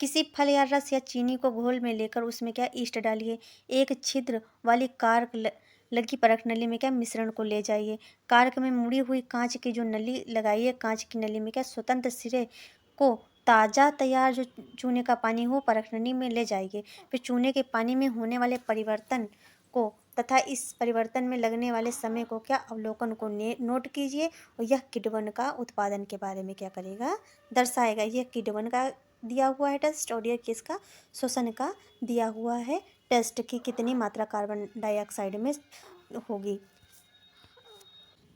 किसी फल या रस या चीनी को घोल में लेकर उसमें क्या ईस्ट डालिए। एक छिद्र वाली कार्क लगी परख नली में क्या मिश्रण को ले जाइए। कार्क में मुड़ी हुई कांच की जो नली लगाइए, कांच की नली में क्या स्वतंत्र सिरे को ताज़ा तैयार जो चूने का पानी हो परख नली में ले जाइए। फिर चूने के पानी में होने वाले परिवर्तन को तथा इस परिवर्तन में लगने वाले समय को क्या अवलोकन को नोट कीजिए। और यह किण्वन का उत्पादन के बारे में क्या करेगा, दर्शाएगा। यह किण्वन का दिया हुआ है टेस्ट, और यह किसका, श्वसन का दिया हुआ है टेस्ट की कितनी मात्रा कार्बन डाइऑक्साइड में होगी।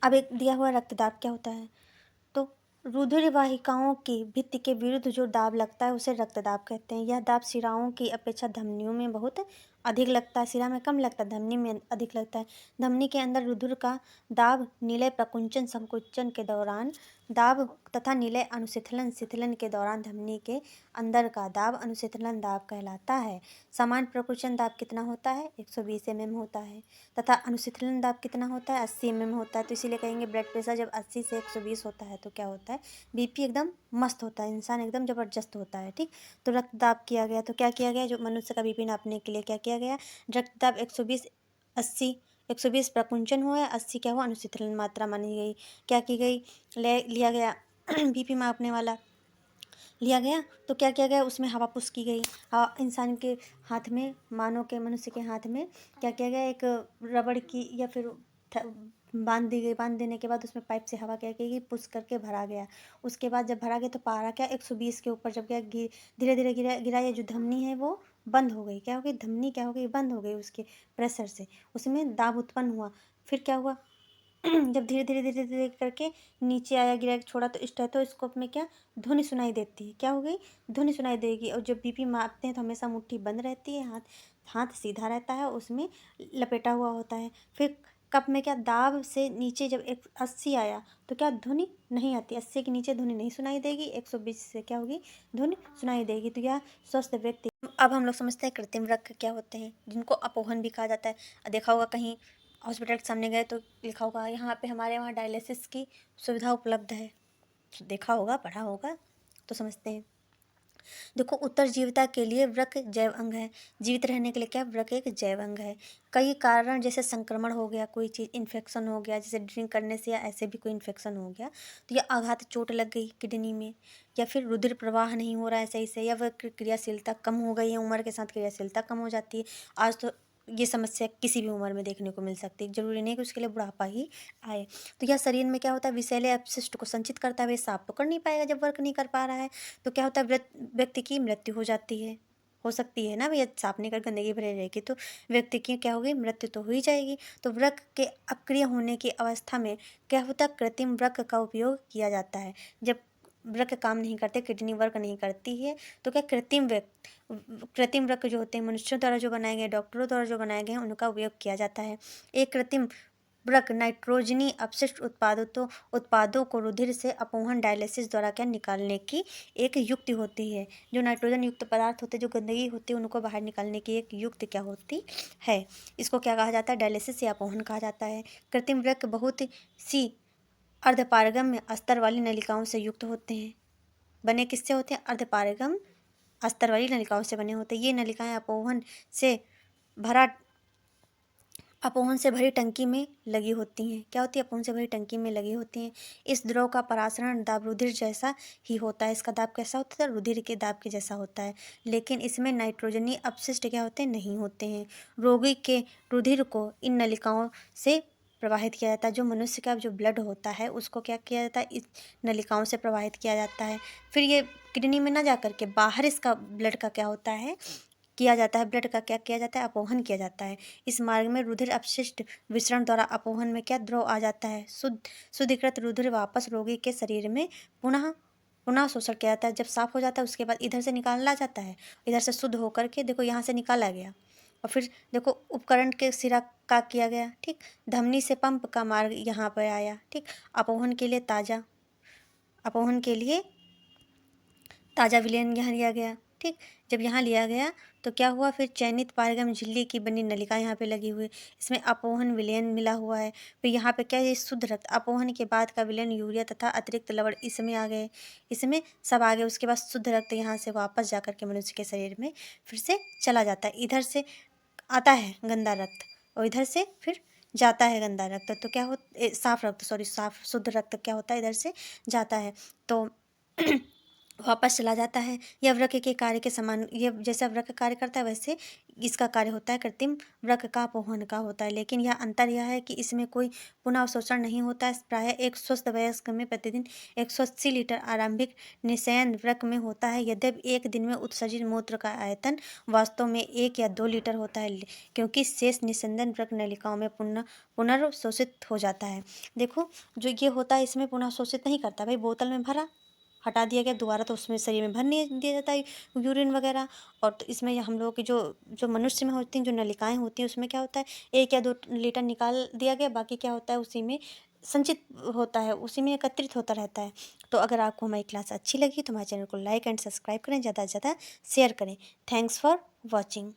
अब एक दिया हुआ रक्तदाब क्या होता है, तो रुधिर वाहिकाओं की भित्ति के विरुद्ध जो दाब लगता है उसे रक्तदाब कहते हैं। यह दाब शिराओं की अपेक्षा धमनियों में बहुत अधिक लगता है। शिरा में कम लगता है, धमनी में अधिक लगता है। धमनी के अंदर रुधिर का दाब निलय प्रकुंचन संकुचन के दौरान दाब तथा निलय अनुशीतलन शीतलन के दौरान धमनी के अंदर का दाब अनुशीतलन दाब कहलाता है। सामान्य प्रकुंचन दाब कितना होता है, 120 mm होता है, तथा अनुशीतलन दाब कितना होता है, 80 mm होता है। तो इसीलिए कहेंगे ब्लड प्रेशर जब 80 से 120 होता है तो क्या होता है, बीपी एकदम मस्त होता है, इंसान एकदम ज़बरदस्त होता है। ठीक, तो रक्तदाब किया गया, तो क्या किया गया, जो मनुष्य का बीपी नापने के लिए क्या किया गया, रक्तदाब 120 80 120 प्रकुंचन हुआ है, 80 क्या हुआ, अनुशीतलन मात्रा मानी गई। क्या की गई, लिया गया बीपी मापने वाला लिया गया, तो क्या किया गया, उसमें हवा पुश की गई। हवा इंसान के हाथ में, मानव के मनुष्य के हाथ में क्या किया गया, एक रबड़ की या फिर बांध दी गई। बांध देने के बाद उसमें पाइप से हवा क्या की गई, पुश करके भरा गया। उसके बाद जब भरा गया तो पारा क्या 120 के ऊपर जब क्या धीरे धीरे गिरा, ये जो धमनी है वो बंद हो गई। क्या हो गई, धमनी क्या हो गई, बंद हो गई उसके प्रेशर से, उसमें दाब उत्पन्न हुआ। फिर क्या हुआ जब धीरे धीरे धीरे धीरे करके नीचे आया, गिरा, छोड़ा, तो स्टेथोस्कोप में क्या ध्वनि सुनाई देती है। क्या हो गई, ध्वनि सुनाई देगी। और जब बीपी मापते हैं तो हमेशा मुट्ठी बंद रहती है, हाथ सीधा रहता है, उसमें लपेटा हुआ होता है। फिर कप में क्या दाब से नीचे जब 80 आया तो क्या ध्वनि नहीं आती, 80 के नीचे ध्वनि नहीं सुनाई देगी, 120 से क्या होगी, ध्वनि सुनाई देगी। तो यह स्वस्थ व्यक्ति। अब हम लोग समझते हैं कृत्रिम वृक्क क्या होते हैं, जिनको अपोहन भी कहा जाता है। देखा होगा कहीं हॉस्पिटल के सामने गए तो लिखा होगा यहाँ पे हमारे वहाँ डायलिसिस की सुविधा उपलब्ध है, देखा होगा, पढ़ा होगा, तो समझते हैं। देखो, उत्तरजीविता के लिए वृक्क जैव अंग है। जीवित रहने के लिए क्या, वृक्क एक जैव अंग है। कई कारण जैसे संक्रमण हो गया, कोई चीज़ इन्फेक्शन हो गया, जैसे ड्रिंक करने से या ऐसे भी कोई इन्फेक्शन हो गया, तो या आघात चोट लग गई किडनी में, या फिर रुधिर प्रवाह नहीं हो रहा है सही से, या वह क्रियाशीलता कम हो गई है, उम्र के साथ क्रियाशीलता कम हो जाती है। आज तो ये समस्या किसी भी उम्र में देखने को मिल सकती है, जरूरी नहीं कि उसके लिए बुढ़ापा ही आए। तो यह शरीर में क्या होता है, विषैले अपशिष्ट को संचित करता है। वे साफ तो कर नहीं पाएगा जब वर्क नहीं कर पा रहा है, तो क्या होता है, व्यक्ति की मृत्यु हो जाती है, हो सकती है ना भैया, साफ नहीं कर गंदगी भरी रहेगी तो व्यक्ति की क्या होगी, मृत्यु तो हो ही जाएगी। तो वृक्क के अक्रिय होने की अवस्था में क्या होता है, कृत्रिम वृक्क का उपयोग किया जाता है। जब वृक्क काम नहीं करते, किडनी वर्क नहीं करती है, तो क्या कृत्रिम वृक्क जो होते हैं मनुष्यों द्वारा जो बनाए गए, डॉक्टरों द्वारा जो बनाए गए हैं, उनका उपयोग किया जाता है। एक कृत्रिम वृक्क नाइट्रोजनी अपशिष्ट उत्पादों को रुधिर से अपोहन डायलिसिस द्वारा क्या निकालने की एक युक्ति होती है। जो नाइट्रोजन युक्त पदार्थ होते हैं, जो गंदगी होती है, उनको बाहर निकालने की एक युक्ति क्या होती है, इसको क्या कहा जाता है, डायलिसिस या अपोहन कहा जाता है। कृत्रिम वृक्क बहुत सी अर्धपारगम्य अस्तर वाली नलिकाओं से युक्त होते हैं। बने किससे होते हैं, अर्धपारगम अस्तर वाली नलिकाओं से बने होते हैं। ये नलिकाएं अपोहन से भरी टंकी में लगी होती हैं। क्या होती है, अपोहन से भरी टंकी में लगी होती हैं। इस द्रव का परासरण दाब रुधिर जैसा ही होता है। इसका दाब कैसा होता है, रुधिर के दाब के जैसा होता है, लेकिन इसमें नाइट्रोजनी अपशिष्ट क्या होते हैं, नहीं होते हैं। रोगी के रुधिर को इन नलिकाओं से प्रवाहित किया जाता है। जो मनुष्य का जो ब्लड होता है उसको क्या किया जाता है, इस नलिकाओं से प्रवाहित किया जाता है। फिर ये किडनी में ना जा करके बाहर इसका ब्लड का क्या होता है, किया जाता है, ब्लड का क्या किया जाता है, अपोहन किया जाता है। इस मार्ग में रुधिर अपशिष्ट विसरण द्वारा अपोहन में क्या द्रव आ जाता है, शुद्धिकृत रुधिर वापस रोगी के शरीर में पुनः पुनः शोषण किया जाता है। जब साफ हो जाता है उसके बाद इधर से निकाला जाता है, इधर से शुद्ध होकर के देखो यहाँ से निकाला गया, और फिर देखो उपकरण के सिरा का किया गया, ठीक। धमनी से पंप का मार्ग यहाँ पर आया, ठीक। अपोहन के लिए ताज़ा विलयन यहाँ लिया गया, ठीक। जब यहाँ लिया गया तो क्या हुआ, फिर चयनित पारगम झिल्ली की बनी नलिका यहाँ पे लगी हुई, इसमें अपोहन विलयन मिला हुआ है। फिर यहाँ पे क्या है, शुद्ध रक्त, अपोहन के बाद का विलयन यूरिया तथा अतिरिक्त लवण इसमें आ गए, इसमें सब आ गए। उसके बाद शुद्ध रक्त यहाँ से वापस जा के मनुष्य के शरीर में फिर से चला जाता है। इधर से आता है गंदा रक्त और इधर से फिर जाता है गंदा रक्त, तो क्या हो साफ रक्त, साफ शुद्ध रक्त क्या होता है, इधर से जाता है तो वापस चला जाता है। यह वृक्क के कार्य के समान, ये जैसा वृक्क कार्य करता है वैसे इसका कार्य होता है, कृत्रिम वृक्क का अपोहन का होता है। लेकिन यह अंतर यह है कि इसमें कोई पुनः अवशोषण नहीं होता है। प्रायः एक स्वस्थ वयस्क में प्रतिदिन 180 लीटर आरंभिक निषेयन वृक्क में होता है। यद्यपि एक दिन में उत्सर्जित मूत्र का आयतन वास्तव में 1 या 2 लीटर होता है, क्योंकि शेष निस्यंदन वृक्क नलिकाओं में पुनर्शोषित हो जाता है। देखो जो ये होता है इसमें पुनः शोषित नहीं करता, भाई बोतल में भरा, हटा दिया गया, दोबारा तो उसमें शरीर में भर नहीं दिया जाता है यूरिन वगैरह। और तो इसमें हम लोग की जो जो मनुष्य में होती हैं, जो नलिकाएं होती हैं, उसमें क्या होता है 1 या 2 लीटर निकाल दिया गया, बाकी क्या होता है उसी में संचित होता है, उसी में एकत्रित होता रहता है। तो अगर आपको हमारी क्लास अच्छी लगी तो हमारे चैनल को लाइक एंड सब्सक्राइब करें, ज़्यादा से ज़्यादा शेयर करें। Thanks for watching.